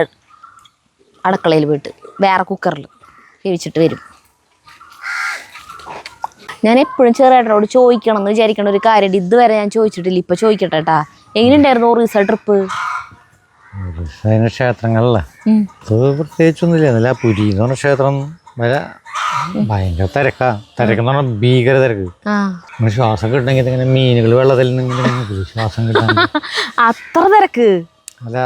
S2: അടുക്കളയിൽ പോയിട്ട് വേറെ കുക്കറിൽ വേവിച്ചിട്ട് വരും. ഞാൻ എപ്പോഴും ചെറുകേട്ടനോട് ചോദിക്കണം എന്ന് വിചാരിക്കണ ഒരു കാര്യം ഇതുവരെ ഞാൻ ചോദിച്ചിട്ടില്ല. ഇപ്പൊ ചോദിക്കട്ടെ കേട്ടാ. എങ്ങനെയുണ്ടായിരുന്നു ഒറീസ ട്രിപ്പ്?
S3: ക്ഷേത്രങ്ങളല്ലേ പ്രത്യേകിച്ചൊന്നുമില്ല. നല്ല പുരി എന്ന് പറഞ്ഞ ക്ഷേത്രം വരെ ഭയങ്കര തിരക്കാ. തിരക്കെന്ന് പറഞ്ഞാൽ ഭീകര തിരക്ക്. ശ്വാസം കിട്ടണമെങ്കിൽ ഇങ്ങനെ മീനുകൾ വെള്ളത്തിൽ നിന്ന് ശ്വാസം കിട്ടാൻ
S2: അത്ര തിരക്ക്.
S3: അല്ല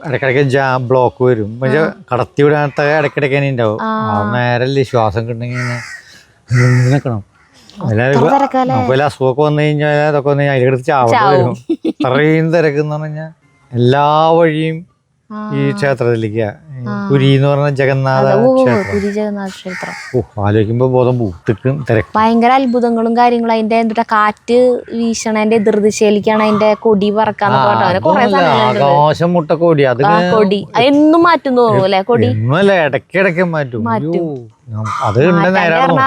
S3: ഇടയ്ക്കിടയ്ക്ക് ബ്ലോക്ക് വരും. പക്ഷെ കടത്തി വിടാത്ത ഇടയ്ക്കിടയ്ക്ക് തന്നെ ഉണ്ടാവും. നേരല്ലേ ശ്വാസം കിട്ടണമെങ്കിൽ നിൽക്കണം. നമുക്ക് അസുഖമൊക്കെ വന്നു കഴിഞ്ഞാൽ അതൊക്കെ വന്നു കഴിഞ്ഞാൽ അതിലെടുത്ത് ചാവേണ്ടി വരും. അത്രയും തിരക്ക് എന്ന് പറഞ്ഞാൽ എല്ലാ വഴിയും ഈ ക്ഷേത്രത്തിലേക്ക് പുരി എന്ന് പറഞ്ഞ ജഗന്നാഥ
S2: പുരി ജഗന്നാഥ ക്ഷേത്രം.
S3: ആലോചിക്കുമ്പോ ബോധം പോവും. തിക്കും തിരക്കും
S2: ഭയങ്കര അത്ഭുതങ്ങളും കാര്യങ്ങളും. അതിന്റെ എന്താ കാറ്റ് വീശണതിന്റെ എതിർദിശയിലേക്കാണ് അതിന്റെ കൊടി പറക്കാന്ന് പറഞ്ഞ കുറെ
S3: ആകാശം മുട്ട കൊടി. അത്
S2: കൊടി എന്നും മാറ്റും തോന്നുന്നു അല്ലെ? കൊടി
S3: ഇടയ്ക്കിടയ്ക്ക് മാറ്റും. അത്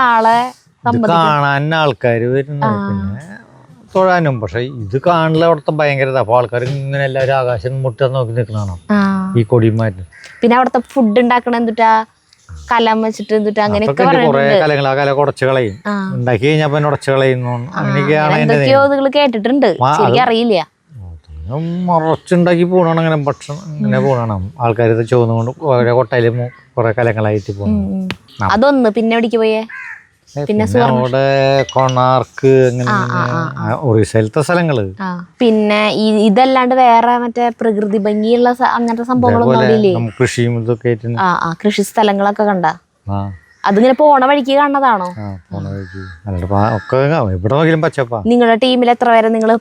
S2: ആളെ
S3: കാണാൻ ആൾക്കാര് വരുന്നത്, പിന്നെ തൊഴാനും. പക്ഷെ ഇത് കാണില്ല അവിടുത്തെ ഭയങ്കര. അപ്പൊ ആൾക്കാർ ഇങ്ങനെ എല്ലാവരും ആകാശം മുട്ട നോക്കി നിൽക്കണോ ഈ കൊടി മാറ്റും.
S2: പിന്നെ അവിടുത്തെ ഫുഡ് ഉണ്ടാക്കണ എന്തുട്ടാ കലം വെച്ചിട്ട് എന്തുട്ടാ അങ്ങനെയൊക്കെ
S3: കുറെ കലങ്ങൾ. ആ കല കുറച്ച് കളയും, ഉണ്ടാക്കി കഴിഞ്ഞാൽ പിന്നെ ഉടച്ചു കളയുന്നു. അങ്ങനെയൊക്കെയാണ്
S2: എന്തൊക്കെയോ നിങ്ങൾ കേട്ടിട്ടുണ്ട്, ശരിക്കും അറിയില്ല.
S3: മറച്ചുണ്ടാക്കി പോകണം അങ്ങനെ ഭക്ഷണം ഇങ്ങനെ പോകണം. ആൾക്കാർ ചോന്നുകൊണ്ട് ഓരോ കൊട്ടയിലും കുറെ കലങ്ങളായിട്ട് പോകണം.
S2: അതൊന്ന് പിന്നെ എവിടേക്ക് പോയേ? പിന്നെ
S3: അവിടെ കൊണാർക്ക് അങ്ങനെ ഒറീസയിലത്തെ സ്ഥലങ്ങള്.
S2: പിന്നെ ഇതല്ലാണ്ട് വേറെ മറ്റേ പ്രകൃതി ഭംഗിയുള്ള അങ്ങനത്തെ സംഭവങ്ങളൊന്നും
S3: കൃഷിയും ഇതൊക്കെ
S2: കൃഷി സ്ഥലങ്ങളൊക്കെ കണ്ട അതിങ്ങനെ പോണ വഴിക്ക് കാണുന്നതാണോ?
S3: എവിടെ നോക്കിയാലും പച്ചപ്പാ.
S2: നിങ്ങളുടെ ടീമിൽ എത്ര പേരെ നിങ്ങൾ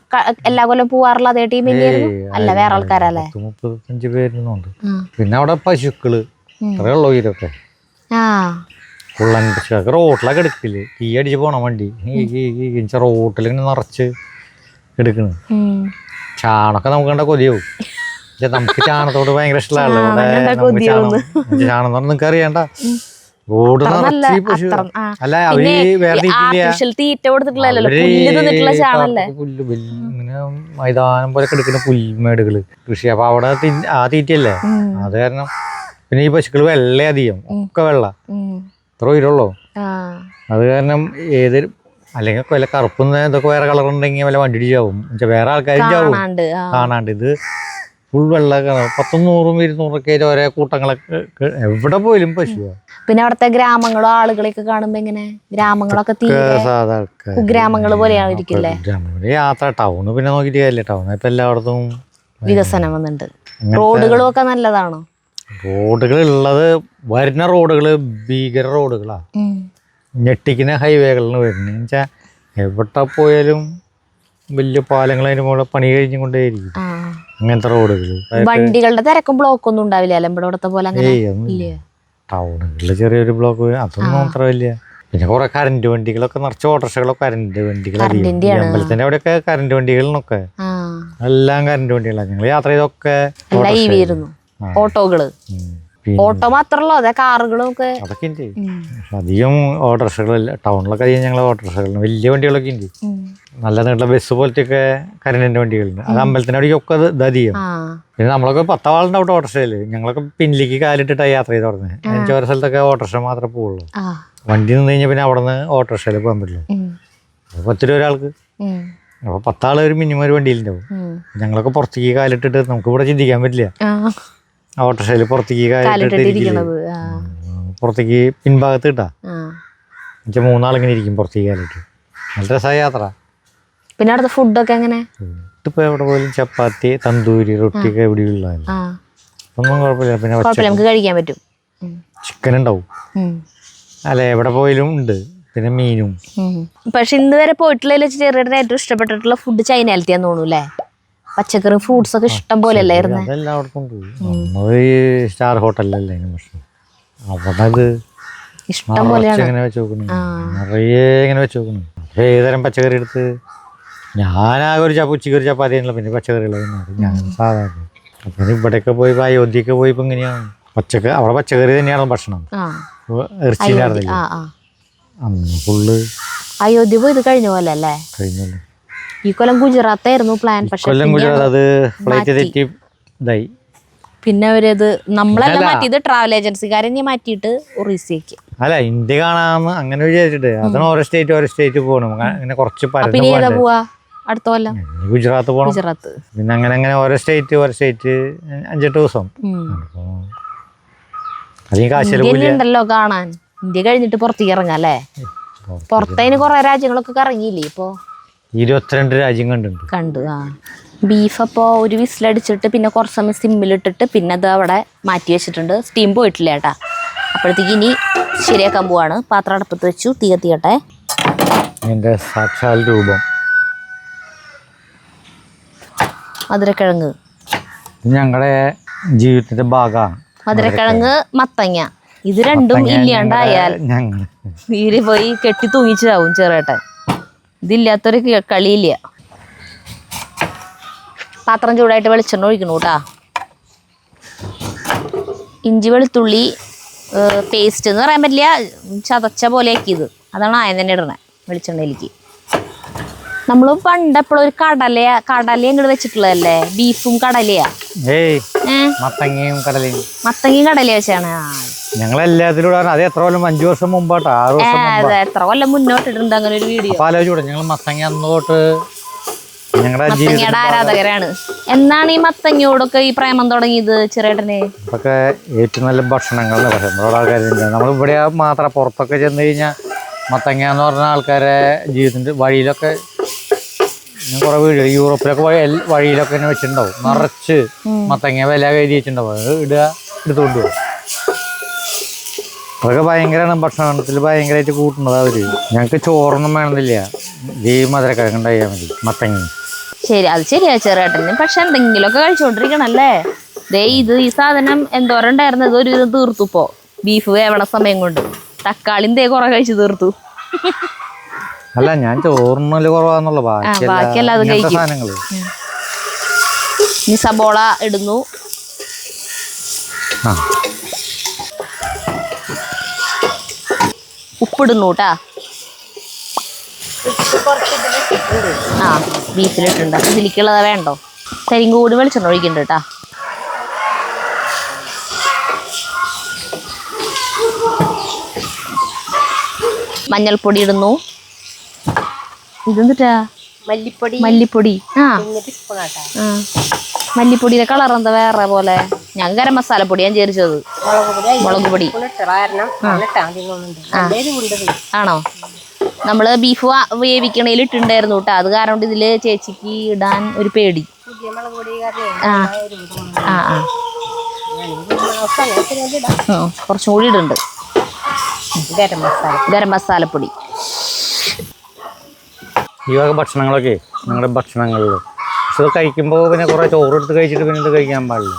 S2: എല്ലാ കൊല്ലം പോവാറുള്ള അതേ ടീം തന്നെയായിരുന്നു? അല്ല വേറെ ആൾക്കാരല്ലേ?
S3: 35 പേരുന്നുണ്ട്. പിന്നെ അവിടെ പശുക്കള് അത്രേ ഉള്ളൂ. ഇതൊക്കെ റോട്ടിലൊക്കെ എടുക്കില്ലേ, തീ അടിച്ച് പോണ വണ്ടി റോട്ടിൽ ഇങ്ങനെ നിറച്ച് എടുക്കണ്. ചാണൊക്കെ നമുക്ക് കണ്ട കൊതിയാവും. നമുക്ക് ചാണത്തോട് ഭയങ്കര ഇഷ്ടമുള്ള ചാണം എന്ന് പറഞ്ഞാൽ നിങ്ങൾക്ക് അറിയണ്ട. റോഡ് നിറച്ച് പശു. അല്ല അവര് വേറെ ഇങ്ങനെ മൈതാനം പോലെ എടുക്കുന്ന പുൽമേടുകള് കൃഷി. അപ്പൊ അവിടെ ആ തീറ്റയല്ലേ, അത് കാരണം. പിന്നെ ഈ പശുക്കള് വെള്ള അധികം ഒക്കെ വെള്ള എത്ര ഉയരുള്ളൂ. അത് കാരണം ഏതൊരു അല്ലെങ്കിൽ വല്ല കറുപ്പുന്ന ഇതൊക്കെ വേറെ കളർ ഉണ്ടെങ്കിൽ വല്ല വണ്ടി ചാവും, വേറെ ആൾക്കാരും ചാവും കാണാണ്ട്. ഇത് ഫുൾ വെള്ള 100-200 ഓരോ കൂട്ടങ്ങളൊക്കെ എവിടെ പോയാലും പശുവാ.
S2: പിന്നെ അവിടുത്തെ ഗ്രാമങ്ങളോ ആളുകളെയൊക്കെ കാണുമ്പോ എങ്ങനെ? ഗ്രാമങ്ങളൊക്കെ ഗ്രാമങ്ങൾ പോലെയാണ് ഇരിക്കില്ലേ?
S3: യാത്ര ടൗണ് പിന്നെ നോക്കിയിട്ട് കാര്യമില്ല. ടൗൺ ഇപ്പൊ എല്ലായിടത്തും
S2: വികസനം വന്നിട്ടുണ്ട്. റോഡുകളും ഒക്കെ നല്ലതാണോ?
S3: റോഡുകൾ ഉള്ളത് വരുന്ന റോഡുകള് ഭീകര റോഡുകളാ, ഞെട്ടിക്കുന്ന ഹൈവേകളിൽ വരുന്നത്. വെച്ചാൽ എവിടെ പോയാലും വലിയ പാലങ്ങൾ അതിന് മുകളിൽ പണി കഴിഞ്ഞുകൊണ്ടേയിരിക്കും. അങ്ങനത്തെ റോഡുകൾ.
S2: വണ്ടികളുടെ തിരക്കും ബ്ലോക്കൊന്നും ഉണ്ടാവില്ല ഇവിടത്തെ പോലെ?
S3: ടൗണുകളിൽ ചെറിയൊരു ബ്ലോക്ക് അതൊന്നും അത്ര വലിയ. പിന്നെ കുറെ കറന്റ് വണ്ടികളൊക്കെ നിറച്ച് ഓട്ടോറിക്ഷകളൊക്കെ കറന്റ് വണ്ടികൾ. അമ്പലത്തിന്റെ അവിടെയൊക്കെ കറന്റ് വണ്ടികളിനൊക്കെ എല്ലാം കറന്റ് വണ്ടികളാണ്. ഞങ്ങൾ യാത്ര ചെയ്തൊക്കെ
S2: ഓട്ടോകള്. ഓട്ടോ മാത്രമല്ലോ അതെ കാറുകളും ഒക്കെ
S3: അതൊക്കെ ഉണ്ട്. അധികം ഓട്ടോറിക്ഷകളല്ല ടൗണിലൊക്കെ. അധികം ഞങ്ങൾ ഓട്ടോറിക്ഷകളാണ്. വലിയ വണ്ടികളൊക്കെ ഉണ്ട്. നല്ല നീട്ടുള്ള ബസ് പോലത്തെ ഒക്കെ കറന്റിന്റെ വണ്ടികളുണ്ട്. അത് അമ്പലത്തിന്റെ അവിടേക്കൊക്കെ അധികം. പിന്നെ നമ്മളൊക്കെ 10 ആളുണ്ട് അവിടെ ഓട്ടോറിക്ഷയില്. ഞങ്ങളൊക്കെ പിന്നിലേക്ക് കാലിട്ടിട്ടാണ് യാത്ര ചെയ്ത് തുടങ്ങുന്നത്. ഓരോ സ്ഥലത്തൊക്കെ ഓട്ടോറിക്ഷ മാത്രമേ പോവുള്ളൂ. വണ്ടി നിന്ന് കഴിഞ്ഞാൽ പിന്നെ അവിടെ നിന്ന് ഓട്ടോറിക്ഷയിൽ പോകാൻ പറ്റുള്ളൂ. 10 രൂപ ഒരാൾക്ക്. അപ്പൊ 10 ആള് ഒരു മിനിമം ഒരു വണ്ടിയിലുണ്ടാവും. ഞങ്ങളൊക്കെ പുറത്തേക്ക് കാലിട്ടിട്ട് നമുക്ക് ഇവിടെ ചിന്തിക്കാൻ പറ്റില്ല. ഓട്ടോറിക്ഷയിൽ പുറത്തേക്ക് കാലിട്ടിട്ട് പുറത്തേക്ക് പിൻഭാഗത്ത് കിട്ടാ 3 ആളിങ്ങനെ ഇരിക്കും പുറത്തേക്ക് കാലിട്ട്. നല്ല രസമായ യാത്ര.
S2: പിന്നെ അവിടുത്തെ ഫുഡൊക്കെ എങ്ങനെ?
S3: ഇപ്പൊ എവിടെ പോലും ചപ്പാത്തി തന്തൂരി റൊട്ടിയൊക്കെ എവിടെയുള്ളതല്ല, ഒന്നും കുഴപ്പമില്ല. പിന്നെ
S2: നമുക്ക് കഴിക്കാൻ പറ്റും.
S3: ചിക്കൻ ഉണ്ടാവും അല്ലെ, എവിടെ പോയാലും ഉണ്ട്. പിന്നെ മീനും.
S2: പക്ഷെ ഇന്ന് വരെ പോയിട്ടുള്ളതിൽ ചെറിയ ഏറ്റവും ഇഷ്ടപ്പെട്ടിട്ടുള്ള ഫുഡ് ചൈനയിലത്തെയാന്ന് തോന്നുന്നു അല്ലേ? പച്ചക്കറി ഫ്രൂട്ട്സ് ഒക്കെ ഇഷ്ടം പോലെ അല്ലായിരുന്നു?
S3: അതെല്ലായിടത്തും സ്റ്റാർ ഹോട്ടലല്ലേ പ്രശ്നം. അവിടെ അത്
S2: ഇഷ്ടം പോലെയാണ്
S3: ഇങ്ങനെ വെച്ച് നോക്കുന്നു, നിറയെ ഇങ്ങനെ വെച്ച് നോക്കുന്നു. ഏതുതരം പച്ചക്കറി എടുത്ത് ഞാനാകെ ഒരു ഉച്ചയ്ക്ക് ഒരു ചപ്പാത്തി ആണല്ലോ. പിന്നെ പച്ചക്കറികളാണ് ഞാൻ സാധാരണ. അപ്പം ഇവിടെയൊക്കെ പോയി അയോധ്യയൊക്കെ പോയപ്പോൾ ഇങ്ങനെയാണ് അവിടെ പച്ചക്കറി തന്നെയാണ് ഭക്ഷണം. ഇറച്ചിയിലായിരുന്നില്ല അന്ന് ഫുള്ള്.
S2: അയോധ്യ പോയത് കഴിഞ്ഞ പോലെ അല്ലേ?
S3: കഴിഞ്ഞല്ലോ.
S2: ഈ കൊല്ലം ഗുജറാത്തായിരുന്നു പ്ലാൻ. പക്ഷെ
S3: അത് ഫ്ലൈറ്റ് തെറ്റി ഇതായി.
S2: പിന്നെ അവരത് നമ്മളെല്ലാം മാറ്റിയത് ട്രാവൽ ഏജൻസിക്കാരെ മാറ്റിയിട്ട് ഒറീസയ്ക്ക്.
S3: അല്ല, ഇന്ത്യ കാണാമെന്ന് അങ്ങനെ വിചാരിച്ചിട്ട് അതാണ് ഓരോ സ്റ്റേറ്റ് പോകണം. അങ്ങനെ കുറച്ച്
S2: പോവാ അടുത്ത കൊല്ലം
S3: ഗുജറാത്ത് പോകണം. ഗുജറാത്ത് പിന്നെ അങ്ങനെ ഓരോ സ്റ്റേറ്റ് 5-8 ദിവസം.
S2: ഉണ്ടല്ലോ കാണാൻ. ഇന്ത്യ കഴിഞ്ഞിട്ട് പുറത്തേക്ക് ഇറങ്ങാം അല്ലേ? പുറത്തതിന് കുറെ രാജ്യങ്ങളൊക്കെ ഇറങ്ങിയില്ലേ ഇപ്പൊ?
S3: 22 രാജ്യം കണ്ടു.
S2: ബീഫ് അപ്പോൾ ഒരു വിസിലടിച്ചിട്ട് പിന്നെ കുറച്ച് സമയം സിമ്മിലിട്ടിട്ട് പിന്നെ അത് അവിടെ മാറ്റി വെച്ചിട്ടുണ്ട്. സ്റ്റീം പോയിട്ടില്ല കേട്ടാ. അപ്പോഴത്തേക്ക് ഇനി ശരിയാക്കാൻ പോവാണ്. പാത്രം അടുപ്പത്ത് വെച്ചു, തീ കത്തിക്കട്ടെ.
S3: എൻ്റെ സാക്ഷാൽ രൂപം
S2: മധുരക്കിഴങ്ങ്
S3: ഞങ്ങളുടെ ജീവിതത്തിന്റെ ഭാഗമാണ്.
S2: മധുരക്കിഴങ്ങ്, മത്തങ്ങ, ഇത് രണ്ടും ഇല്ലാണ്ടായാൽ
S3: ഞങ്ങൾ
S2: നീര് പോയി കെട്ടി തൂങ്ങിച്ചാവും ചെറുേട്ടൻ. ഇതില്ലാത്തൊരു കളിയില്ല. പാത്രം ചൂടായിട്ട് വെളിച്ചെണ്ണ ഒഴിക്കണു കേട്ടാ. ഇഞ്ചി വെളുത്തുള്ളി പേസ്റ്റ് എന്ന് പറയാൻ പറ്റില്ല, ചതച്ച പോലെ ആക്കിയത്, അതാണ് ആയം തന്നെ ഇടണേ വെളിച്ചെണ്ണയിലേക്ക്. നമ്മൾ പണ്ടെപ്പോഴും ഒരു കടല ഇങ്ങോട്ട് വെച്ചിട്ടുള്ളതല്ലേ, ബീഫും കടലയാ.
S3: മത്തങ്ങയും കടലയും.
S2: മത്തങ്ങയും കടല വെച്ചാണ്
S3: ഞങ്ങളെല്ലാത്തിലൂടെ. അത് എത്ര കൊല്ലം, 5 വർഷം മുമ്പാട്ടോ, 6 വർഷം മുമ്പ്.
S2: എത്ര കൊല്ലം മുന്നോട്ടിട്ടുണ്ട് അങ്ങനെ ഒരു വീഡിയോ.
S3: ആലോചിച്ചൂടെ, ഞങ്ങൾ മത്തങ്ങ അന്ന് തൊട്ട്
S2: മത്തങ്ങയുടെ ആരാധകരാണ്. എന്നാണ് ഈ മത്തങ്ങയോടൊക്കെ ഈ പ്രേമം തുടങ്ങിയത് ചെറിയേട്ടന്?
S3: ഇതൊക്കെ ഏറ്റവും നല്ല ഭക്ഷണങ്ങൾ ആൾക്കാരുണ്ട്. നമ്മളിവിടെ മാത്രം പുറത്തൊക്കെ ചെന്ന് കഴിഞ്ഞാൽ മത്തങ്ങ എന്ന് പറഞ്ഞ ആൾക്കാരെ ജീവിതത്തിന്റെ വഴിയിലൊക്കെ ഞാൻ കുറെ വീട് യൂറോപ്പിലൊക്കെ വഴിയിലൊക്കെ തന്നെ വെച്ചിട്ടുണ്ടാവും. നിറച്ച് മത്തങ്ങ വില കയറ്റി വെച്ചിട്ടുണ്ടാവും. അത് എടുത്തുകൊണ്ട് പോകും. അതൊക്കെ ഭയങ്കരമാണ്. ഭക്ഷണത്തിൽ ഭയങ്കരമായിട്ട് കൂട്ടുന്നത് അവര്. ഞങ്ങൾക്ക് ചോറൊന്നും വേണമെന്നില്ല, ഈ മധുരക്കിഴങ്ങുണ്ടായാൽ മതി, മത്തങ്ങ.
S2: ശരി, അത് ശരിയാ ചെറുേട്ടന്. പക്ഷെ എന്തെങ്കിലുമൊക്കെ കഴിച്ചോണ്ടിരിക്കണല്ലേ. ഈ സാധനം എന്തോരം ഉണ്ടായിരുന്നു, ഇതൊരു വിധം തീർത്തു. ഇപ്പോ ബീഫ് വേവണ സമയം കൊണ്ട് തക്കാളിയും കുറെ കഴിച്ചു തീർത്തു.
S3: അല്ല, ഞാൻ ചോറിനല്ല കുറവാന്നുള്ള
S2: ബാക്കിയെല്ലാം അത് കഴിക്കും.
S3: സാധനങ്ങള്
S2: ഇനി സബോള ഇടുന്നു. ഉപ്പിടുന്നു കേട്ടാ. ബീഫിലിട്ടുണ്ട്. ഇതിലേക്കുള്ളത് വേണ്ടോ? തരിയും കൂടി വെളിച്ചെണ്ണ ഒഴിക്കണ്ട കേട്ടാ. മഞ്ഞൾപ്പൊടി ഇടുന്നു. ഇതെന്തിട്ടാ?
S4: മല്ലിപ്പൊടി.
S2: മല്ലിപ്പൊടിയുടെ കളർ എന്താ വേറെ പോലെ? ഞാൻ ഗരം മസാലപ്പൊടി ഞാൻ ചേർച്ചത്. മുളക് പൊടി ആണോ? നമ്മള് ബീഫ് വേവിക്കണേൽ ഇട്ടുണ്ടായിരുന്നു കേട്ടോ. അത് കാരണം കൊണ്ട് ഇതില് ചേച്ചിക്ക് ഇടാൻ ഒരു പേടി. കുറച്ചും കൂടി ഇടുന്നുണ്ട് ഗരം മസാലപ്പൊടി.
S3: ഈ വക ഭക്ഷണങ്ങളൊക്കെ ഞങ്ങളുടെ ഭക്ഷണങ്ങളിൽ ഇത് കഴിക്കുമ്പോൾ പിന്നെ കുറെ ചോറെടുത്ത് കഴിച്ചിട്ട് പിന്നെ ഇത് കഴിക്കാൻ പാടില്ല.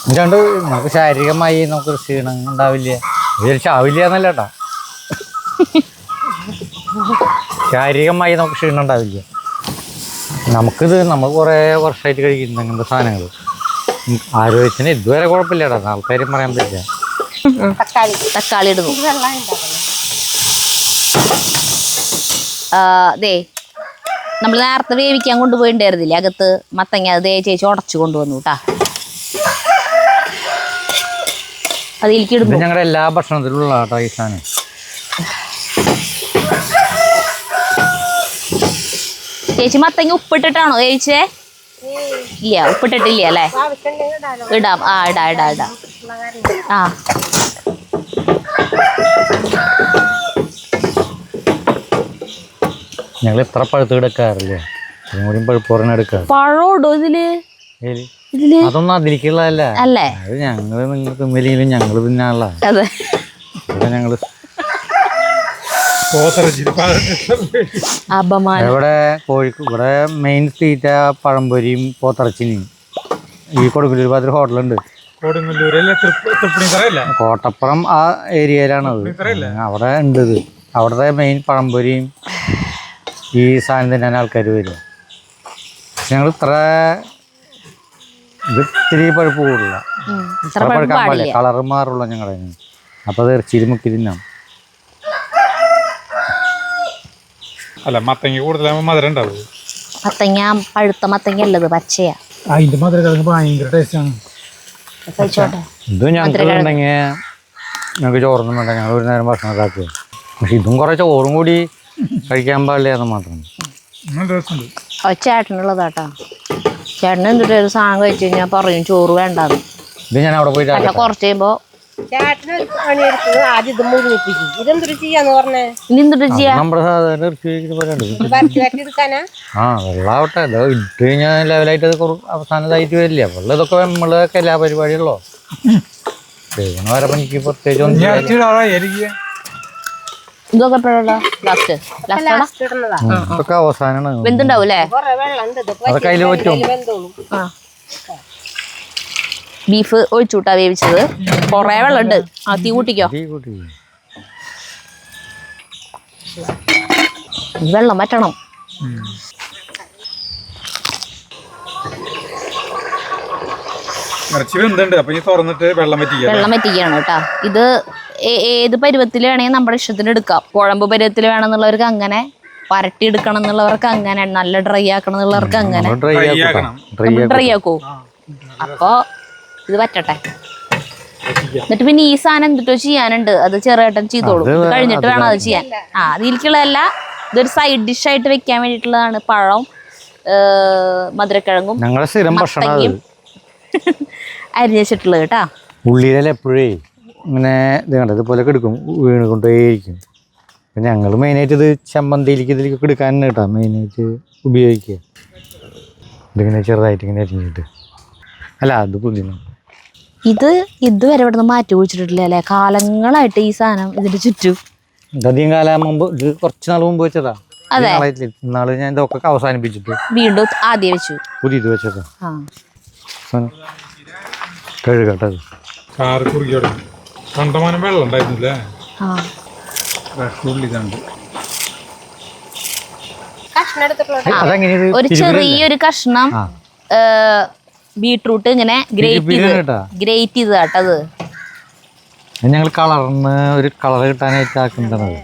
S3: അതുകൊണ്ട് നമുക്ക് ശാരീരികമായി നമുക്ക് ക്ഷീണം ഉണ്ടാവില്ല. വിചാരിച്ചാവില്ല എന്നല്ല കേട്ടാ, ശാരീരികമായി നമുക്ക് ക്ഷീണം ഉണ്ടാവില്ല. നമ്മൾ കുറേ വർഷമായിട്ട് കഴിക്കുന്ന അങ്ങനത്തെ സാധനങ്ങൾ ആരോഗ്യത്തിന് ഇതുവരെ കുഴപ്പമില്ല കേട്ടോ. ആൾക്കാരും പറയാൻ പറ്റില്ല.
S2: തക്കാളി ഇടുന്നു. നമ്മൾ നേരത്തെ വേവിക്കാൻ കൊണ്ടുപോയിണ്ടായിരുന്നില്ലേ അകത്ത് മത്തങ്ങ, അത് ചേച്ചി ഉടച്ചു കൊണ്ടുവന്നു കേട്ടാ. അതിലേക്ക് ഇടുന്നു.
S3: ഞങ്ങളുടെ എല്ലാ ഭക്ഷണത്തിലുള്ള കേട്ടോ ഈ സാധനം.
S2: ചേച്ചി മത്തങ്ങ ഉപ്പിട്ടിട്ടാണോ ചേച്ചേ? ഇല്ല, ഉപ്പിട്ടിട്ടില്ല അല്ലേ? ഇടാം. ഇടാം.
S3: ഞങ്ങൾ എത്ര പഴുത്ത് എടുക്കാറില്ല, പഴുപ്പോറനെ എടുക്കാറ്.
S2: പഴോടോ ഇതില്?
S3: അതൊന്നും അതിലേക്കുള്ളതല്ല
S2: അല്ലേ?
S3: അത് ഞങ്ങള് നിങ്ങൾ തിന്നില്ലെങ്കിലും ഞങ്ങള് തിന്നാനുള്ള.
S2: അതെ,
S3: ഞങ്ങള് ഇവിടെ ഇവിടെ മെയിൻ സ്ട്രീറ്റ് പഴംപൊരിയും പോത്തിറച്ചിനും. ഈ കൊടുങ്ങല്ലൂർ ഭാഗത്തൊരു ഹോട്ടലുണ്ട്, കോട്ടപ്പുറം ആ ഏരിയയിലാണത്. അവിടെ ഉണ്ട് ഇത്. അവിടുത്തെ മെയിൻ പഴംപൊരിയും ഈ സാധനം തന്നെയാണ് ആൾക്കാർ വരിക. പക്ഷെ ഞങ്ങൾ ഇത്തിരി പഴുപ്പ് കൂടില്ല, ഇത്ര പഴുക്കാൻ പാടില്ല, കളറ് മാറുള്ള ഞങ്ങളുടെ. അപ്പോൾ അത് ഇറച്ചിയിൽ മുക്കി തിന്നാം.
S1: അല്ല, മത്തങ്ങ കൂടുതലാകുമ്പോൾ മധുരം ഉണ്ടാവും.
S2: മത്തങ്ങ പഴുത്ത മത്തങ്ങ അല്ലത്, പച്ചയാ.
S1: അതിന്റെ മധുരം ഭയങ്കര ടേസ്റ്റാണ്.
S3: ഇത് ഞങ്ങൾക്ക് ഉണ്ടെങ്കിൽ ഞങ്ങൾക്ക് ചോറൊന്നും വേണ്ട, ഞങ്ങൾ ഒരു നേരം ഭക്ഷണം കാക്കുക. പക്ഷെ ഇതും കുറേ ചോറും കൂടി കഴിക്കാൻ പാടില്ല എന്ന് മാത്രം.
S2: ചേട്ടനുള്ളതാട്ടാ. ചേട്ടന് എന്തിട്ട് ഒരു സാധനം കഴിച്ചു കഴിഞ്ഞാൽ പറയും ചോറ് വേണ്ടാന്ന്.
S3: ഇത് ഞാൻ അവിടെ പോയിട്ട്
S2: കുറച്ച് കഴിയുമ്പോ
S3: നമ്മുടെ സാധാരണ വെള്ളാവട്ടെ. ഇട്ട് കഴിഞ്ഞാൽ ലെവലായിട്ട് അത് അവസാനതായിട്ട് വരില്ല. വെള്ളം ഇതൊക്കെ നമ്മളൊക്കെ എല്ലാ പരിപാടികളോ വരെ പണിക്ക് പ്രത്യേകിച്ച് ഇതൊക്കെ അവസാനമാണ്.
S2: വെന്തുണ്ടാവൂലേ?
S3: അതൊക്കെ അതിൽ പറ്റും.
S2: ബീഫ് ഒഴിച്ചുകൂട്ടാ വേവിച്ചത്. കൊറേ വെള്ളമുണ്ട്. ആ തീ കൂട്ടിക്കോ. വെള്ളം വറ്റണം.
S1: ഇറച്ചി വെന്തുണ്ട്. അപ്പൊ ഈ തുറന്നിട്ട് വെള്ളം
S2: വറ്റിക്കുകയാണ് കേട്ടാ. ഇത് ഏത് പരുവത്തിൽ വേണമെങ്കിൽ നമ്മുടെ ഇഷ്ടത്തിന് എടുക്കാം. കുഴമ്പ് പരുവത്തിൽ വേണമെന്നുള്ളവർക്ക് അങ്ങനെ, വരട്ടി എടുക്കണം എന്നുള്ളവർക്ക് അങ്ങനെ, നല്ല ഡ്രൈ ആക്കണം എന്നുള്ളവർക്ക് അങ്ങനെ. ഡ്രൈ ആക്കോ? അപ്പൊ ഇത് വറ്റട്ടെ. എന്നിട്ട് പിന്നെ ഈ സാധനം എന്തിട്ടോ ചെയ്യാനുണ്ട്, അത് ചെറുതായിട്ട് ചെയ്തോളൂ. ഇത് കഴിഞ്ഞിട്ട് വേണം അത് ചെയ്യാൻ. അതിലേക്കുള്ളതല്ല, ഇതൊരു സൈഡ് ഡിഷ് ആയിട്ട് വെക്കാൻ വേണ്ടിയിട്ടുള്ളതാണ്. പഴം, മധുരക്കിഴങ്ങും മത്തങ്ങയും അരിഞ്ഞിട്ടുള്ളത് കേട്ടാ.
S3: ഉള്ളിയിലെല്ലാം എപ്പോഴേ ഇങ്ങനെ ഇത് കണ്ട ഇതുപോലെ എടുക്കും, വീണ് കൊണ്ടേയിരിക്കും. അപ്പം ഞങ്ങൾ മെയിനായിട്ട് ഇത് ഇതിലേക്ക് എടുക്കാൻ കേട്ടോ മെയിനായിട്ട് ഉപയോഗിക്കുക. ഇതിങ്ങനെ ചെറുതായിട്ട് ഇങ്ങനെ അരിഞ്ഞിട്ട്. അല്ല അത് പുതിന
S2: ഇത് ഇതുവരെ ഇവിടെ നിന്ന് മാറ്റി കുഴിച്ചിട്ടില്ല അല്ലേ? കാലങ്ങളായിട്ട് ഈ സാധനം ഇതിന്റെ ചുറ്റും.
S3: ഇതധികം കാലം മുമ്പ്, ഇത് കുറച്ച് നാൾ മുമ്പ് വെച്ചതാ. നാളെ ഞാൻ ഇതൊക്കെ അവസാനിപ്പിച്ചിട്ട്
S2: വീണ്ടും ആദ്യം വെച്ചു,
S3: പുതിയത് വെച്ചതാ. കഴുകട്ടത്
S1: കണ്ടമാനം വെള്ളം ഉണ്ടായിരുന്നില്ലേ?
S2: ഒരു ചെറിയൊരു കഷ്ണം ബീട്രൂട്ട് ഇങ്ങനെ ഗ്രേറ്റ് ചെയ്ത് കേട്ടത്.
S3: ഞങ്ങൾ കളറിന് ഒരു കളർ കിട്ടാനായിട്ട് ആക്കുന്നതാണ്.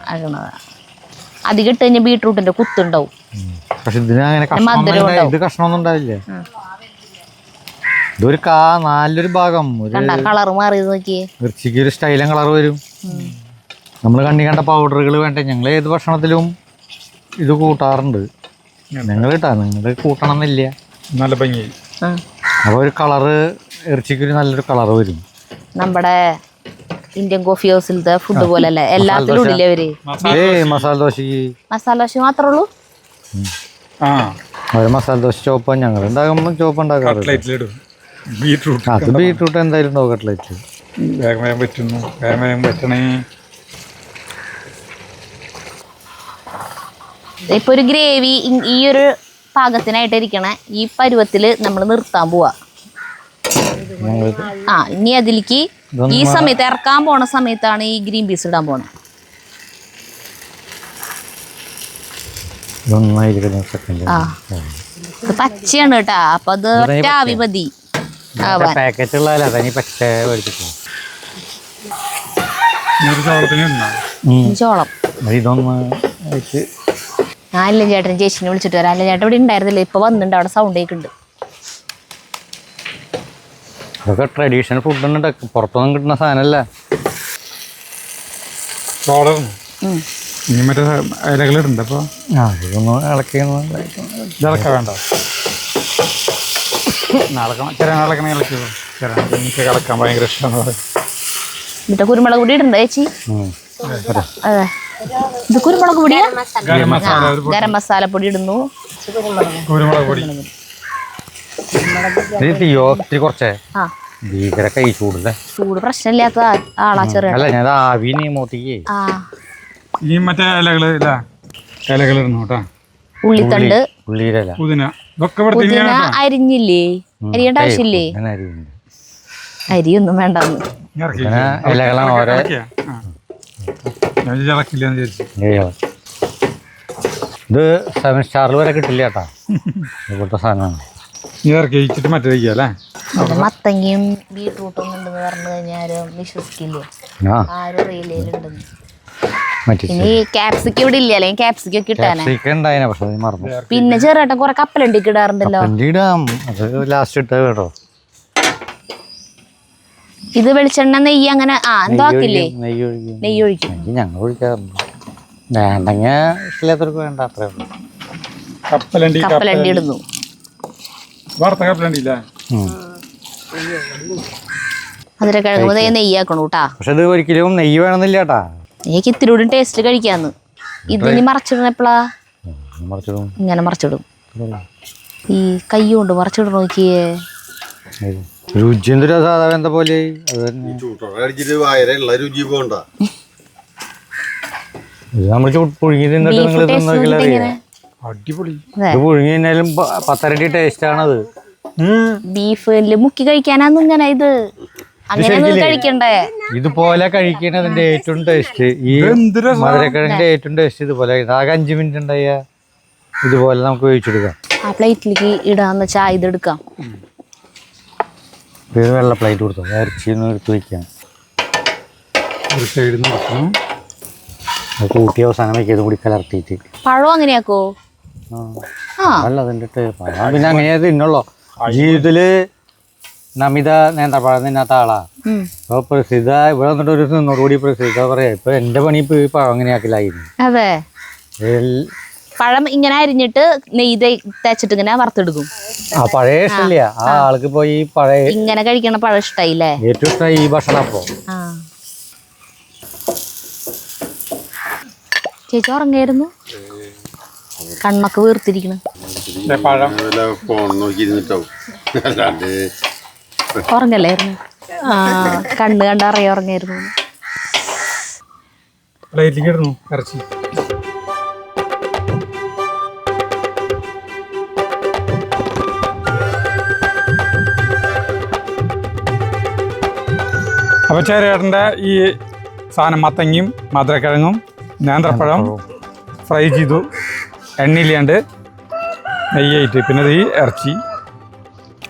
S2: അധികം ഇട്ട് കഴിഞ്ഞാൽ ബീട്രൂട്ടിന്റെ കുത്തുണ്ടാവും.
S3: പക്ഷെ ഇതിന് അങ്ങനെ ഇത് കഷ്ണമൊന്നും ഉണ്ടാവില്ല. ഇതൊരു നല്ലൊരു ഭാഗം
S2: കളർ മാറിയത് നോക്കിയേ.
S3: ഇറച്ചിക്ക് ഒരു സ്റ്റൈലും കളർ വരും. നമ്മൾ കണ്ട പൗഡറുകൾ വേണ്ട. ഞങ്ങൾ ഏത് ഭക്ഷണത്തിലും ഇത് കൂട്ടാറുണ്ട്. ഞങ്ങൾ ഇട്ടാ നിങ്ങൾ കൂട്ടണം എന്നില്ല.
S1: നല്ല ഭംഗി.
S3: അപ്പോൾ ഒരു കളറ് ഇറച്ചിക്ക് ഒരു നല്ലൊരു കളർ വരും.
S2: നമ്മുടെ ഇന്ത്യൻ കോഫി ഹൗസിലത്തെ ഫുഡ് പോലെ അല്ലേ എല്ലാത്തിലും ഇടില്ലേ അവര്?
S3: മസാല ദോശക്ക്
S2: മസാല ദോശ മാത്രമേ ഉള്ളൂ.
S3: അവര് മസാല ദോശ ചോപ്പ് ഞങ്ങൾ ഉണ്ടാകുമ്പോൾ ചോപ്പ് ഉണ്ടാക്കാറുണ്ട്. അത് ബീട്രൂട്ട് എന്തായാലും ഉണ്ടാവും കട്ട്ലറ്റ്.
S2: ഇപ്പൊ ഒരു ഗ്രേവി ഈ ഒരു പാകത്തിനായിട്ട് ഇരിക്കണ ഈ പരുവത്തില് നമ്മൾ നിർത്താൻ പോവാ. ഇനി അതിലേക്ക് ഈ സമയത്ത് ഇറക്കാൻ പോണ സമയത്താണ് ഈ ഗ്രീൻ പീസ് ഇടാൻ പോണേ. ഇത് പച്ചയാണ് കേട്ടാ. അപ്പൊ അത് ഒറ്റ ആവി മതി. ചോളം അല്ല ചേട്ടൻ ചേച്ചിനെ വിളിച്ചിട്ട് വരാം. അല്ല ചേട്ടൻ ഇവിടെ ഉണ്ടായിരുന്നില്ല, ഇപ്പൊ വന്നിട്ടുണ്ട്. അവിടെ സൗണ്ട് കേൾക്കുന്നുണ്ട്.
S3: ഇതൊക്കെ ട്രഡീഷണൽ ഫുഡ് ഉണ്ടാക്കും, പുറത്തൊന്നും കിട്ടുന്ന സാധനമല്ല.
S1: മറ്റേ ഇലകളുണ്ട്. അപ്പോൾ
S3: അതൊന്നും ഇളക്കി
S1: ഇളക്കാൻ വേണ്ട. കളക്കാൻ ഭയങ്കര ഇഷ്ടമാണ്.
S2: എന്നിട്ട് കുരുമുളക് പൊടി ഇടണ്ട ചേച്ചി? അതെ, ഇത് കുരുമുളക് പൊടിയാ. ഗരം മസാല പൊടി ഇടുന്നു.
S1: കുരുമുളക് പൊടി
S3: കുറച്ചേ ഭീകര കൈ ചൂടല്ലേ.
S2: ചൂട് പ്രശ്നമില്ലാത്ത ആളാ ചെറിയ.
S1: ഈ മറ്റേ ഇലകളിടുന്നു കേട്ടോ.
S2: ഉള്ളിത്തണ്ട്,
S1: പുതിന,
S2: പുതിന അരിഞ്ഞില്ലേ? അരിയേണ്ട ആവശ്യമില്ലേ? അരിയൊന്നും വേണ്ടെന്ന്.
S3: ഇത് 7 സ്റ്റാറിൽ വരെ കിട്ടില്ല കേട്ടാ. ഇവിടുത്തെ സാധനമാണ്.
S2: മത്തങ്ങയും ബീട്രൂട്ടും ഉണ്ടെന്ന് പറഞ്ഞു കഴിഞ്ഞാൽ ആരും വിശ്വസിക്കില്ലേ? ആരും റിയലുണ്ടെന്ന്. ഇനി ക്യാപ്സിക്കം ഇവിടെ ഇല്ല, അല്ലെങ്കിൽ ക്യാപ്സിക്കം ഒക്കെ ഇട്ടാനെ. പിന്നെ ചെറുതായിട്ട് കുറെ കപ്പലണ്ടിക്ക് ഇടാറുണ്ടല്ലോ. ഇത് വെളിച്ചെണ്ണ, നെയ്യ് അങ്ങനെ എന്തോ ആക്കില്ലേ? നെയ്യ് ഒഴിക്കും.
S3: ഞങ്ങൾ ഒഴിക്കാറുണ്ട്. വേണ്ടെങ്കിൽ ഇഷ്ടമില്ലാത്തവർക്ക് വേണ്ട, അത്രേ ഉള്ളൂ.
S2: കപ്പലണ്ടി ഇടുന്നു. അതിനെ കിഴങ്ങുമ്പോൾ നെയ്യാക്കണു കേട്ടാ.
S3: പക്ഷെ ഇത് ഒരിക്കലും നെയ്യ് വേണമെന്നില്ല കേട്ടാ.
S2: എനിക്ക് ഇത്തിരി കൂടി ടേസ്റ്റ് കഴിക്കാന്ന്. ഇതിന് മറച്ചിടുന്ന എപ്പോഴാ? ഇങ്ങനെ മറച്ചിടും. ഈ കൈ കൊണ്ട് മറച്ചിടും. നോക്കിയേ
S3: രുചി എന്തൊരു സാധാരണ പോലെ. നമ്മൾ പുഴുങ്ങി തിന്നിട്ട് നിങ്ങൾ
S1: അടിപൊളി.
S3: ഇത് പുഴുങ്ങി കഴിഞ്ഞാലും 10 ഇരട്ടി ടേസ്റ്റ് ആണത്.
S2: ബീഫില് മുക്കി കഴിക്കാനാന്ന് ഇങ്ങനെ ഇത് അങ്ങനെ കഴിക്കണ്ടേ.
S3: ഇതുപോലെ കഴിക്കണതിന്റെ ഏറ്റവും ടേസ്റ്റ് ഈ മധുരക്കിഴങ്ങിന്റെ ഏറ്റവും ടേസ്റ്റ് ഇതുപോലെ ആകെ 5 മിനിറ്റ് ഉണ്ടായ ഇതുപോലെ നമുക്ക് ഒഴിച്ചെടുക്കാം.
S2: ആ പ്ലേറ്റിലേക്ക് ഇടാന്ന് വെച്ചാൽ ഇതെടുക്കാം.
S3: വെള്ള പ്ലേറ്റ് കൊടുത്തു ഇറച്ചിന്ന് എടുത്ത് വയ്ക്കാം.
S1: ഒരു സൈഡിൽ നിന്ന്
S3: അത് കൂട്ടി അവസാനം വയ്ക്കിയത് കൂടി കലർത്തിയിട്ട്
S2: പഴം അങ്ങനെയാക്കോ?
S3: അല്ല അതിൻ്റെ പഴം പിന്നെ അങ്ങനെ തിന്നുള്ളൂ. ജീവിതത്തില് നമിത നേന്ത്രപ്പഴം തിന്നാത്ത ആളാ. അപ്പൊ പ്രസിദ്ധ ഇവിടെ വന്നിട്ട് ഒരു തിന്നോടുകൂടി പ്രസിദ്ധ പറയാ ഇപ്പൊ എന്റെ പണി ഇപ്പൊ ഈ പഴം അങ്ങനെയാക്കലായിരുന്നു.
S2: അതെ, പഴം ഇങ്ങനെ അരിഞ്ഞിട്ട് നെയ്ത് തേച്ചിട്ട് ഇങ്ങനെ വറുത്തെടുക്കും.
S3: ആ പഴയ ഇഷ്ടമില്ല ആ ആൾക്ക് പോയി പഴയ
S2: ഇങ്ങനെ കഴിക്കണ പഴം ഇഷ്ടായില്ലേ?
S3: ഏറ്റവും ഇഷ്ടം ഈ ഭക്ഷണം. അപ്പൊ
S2: ചേച്ചി ഉറങ്ങായിരുന്നു, കണ്ണൊക്കെ വീർത്തിരിക്കണം. ഉറങ്ങല്ലായിരുന്നു? ആ കണ്ണ് കണ്ട അറിയാൻ ഉറങ്ങായിരുന്നു.
S1: പ്ലേറ്റിലേക്ക് ഇടുന്നു ഇറച്ചി. അപ്പോൾ ചേരേട്ടൻ്റെ ഈ സാധനം മത്തങ്ങയും മധുരക്കിഴങ്ങും നേന്ത്രപ്പഴം ഫ്രൈ ചെയ്തു, എണ്ണയില്ലാണ്ട് നെയ്യായിട്ട്. പിന്നെ ഈ ഇറച്ചി,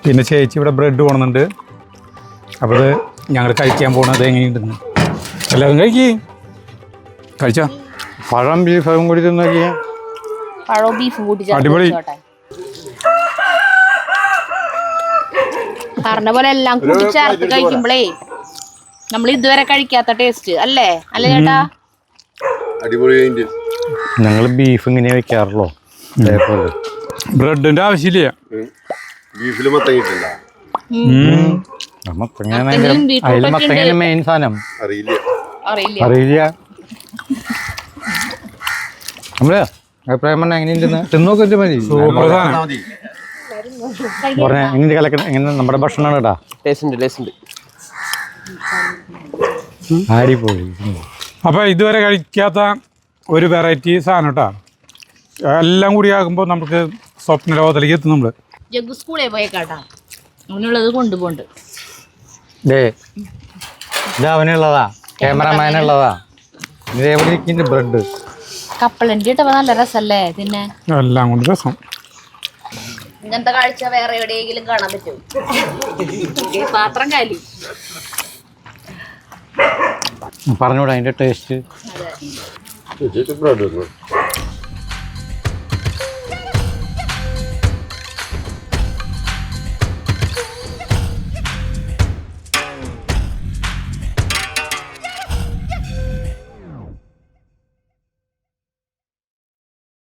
S1: പിന്നെ ചേച്ചി ഇവിടെ ബ്രെഡ് കൊണ്ടുന്നുണ്ട്. അപ്പോൾ ഇത് ഞങ്ങൾ കഴിക്കാൻ പോകുന്നത് എങ്ങനെയുണ്ടെന്ന് എല്ലാവരും കഴിച്ചോ.
S3: പഴം ബീഫും കൂടി തിന്നോക്കിയ
S2: പഴവും ബീഫും കൂട്ടി
S1: അടിപൊളി.
S2: പറഞ്ഞ പോലെ എല്ലാം കൂട്ടി ചേർത്ത് കഴിക്കുമ്പോഴേ നമ്മൾ ഇതുവരെ കഴിക്കാത്ത ടേസ്റ്റ് അല്ലേ? അല്ലേ ചേട്ടാ?
S3: ഞങ്ങൾ ബീഫ് ഇങ്ങനെ വെക്കാറുള്ളൂ.
S1: ബ്രെഡിന്റെ ആവശ്യമില്ല.
S3: അതിൽ മത്തങ്ങ മെയിൻ സാധനം അറിയില്ല. നമ്മള് അഭിപ്രായം പറഞ്ഞാൽ എങ്ങനെയുണ്ടെന്ന് തിന്നോക്കെ മതി.
S1: സൂപ്പർ സാധനം
S3: പറഞ്ഞ എങ്ങനെ കലക്കണം, എങ്ങനെ നമ്മുടെ ഭക്ഷണമാണ് കേട്ടാ. ആടിപ്പോയി.
S1: അപ്പോൾ ഇതുവരെ കഴിക്കാത്ത ഒരു വെറൈറ്റി സാധനം കേട്ടോ. എല്ലാം കൂടി ആകുമ്പോൾ നമുക്ക് സ്വപ്ന ലോകത്തിലേക്ക് എത്തും. നമ്മൾ
S2: ജഗ്ഗു സ്കൂളിൽ പോയേക്കാട്ടാ, അങ്ങനെയുള്ളത് കൊണ്ടുപോണ്ട്.
S3: ഇത് അവനുള്ളതാ, ക്യാമറമാനുള്ളതാ. ഇത് എവിടെ ഇരിക്കുന്നുണ്ട് ബ്രെഡ്.
S2: കപ്പലണ്ടി ഇട്ടപ്പോ നല്ല രസല്ലേ പിന്നെ.
S1: എല്ലാം കൊണ്ട് രസം.
S2: ഇങ്ങനത്തെ കാഴ്ച വേറെ എവിടെയെങ്കിലും കാണാൻ പറ്റും? പാത്രം കാലി.
S3: പറഞ്ഞൂടാ അതിന്റെ ടേസ്റ്റ്.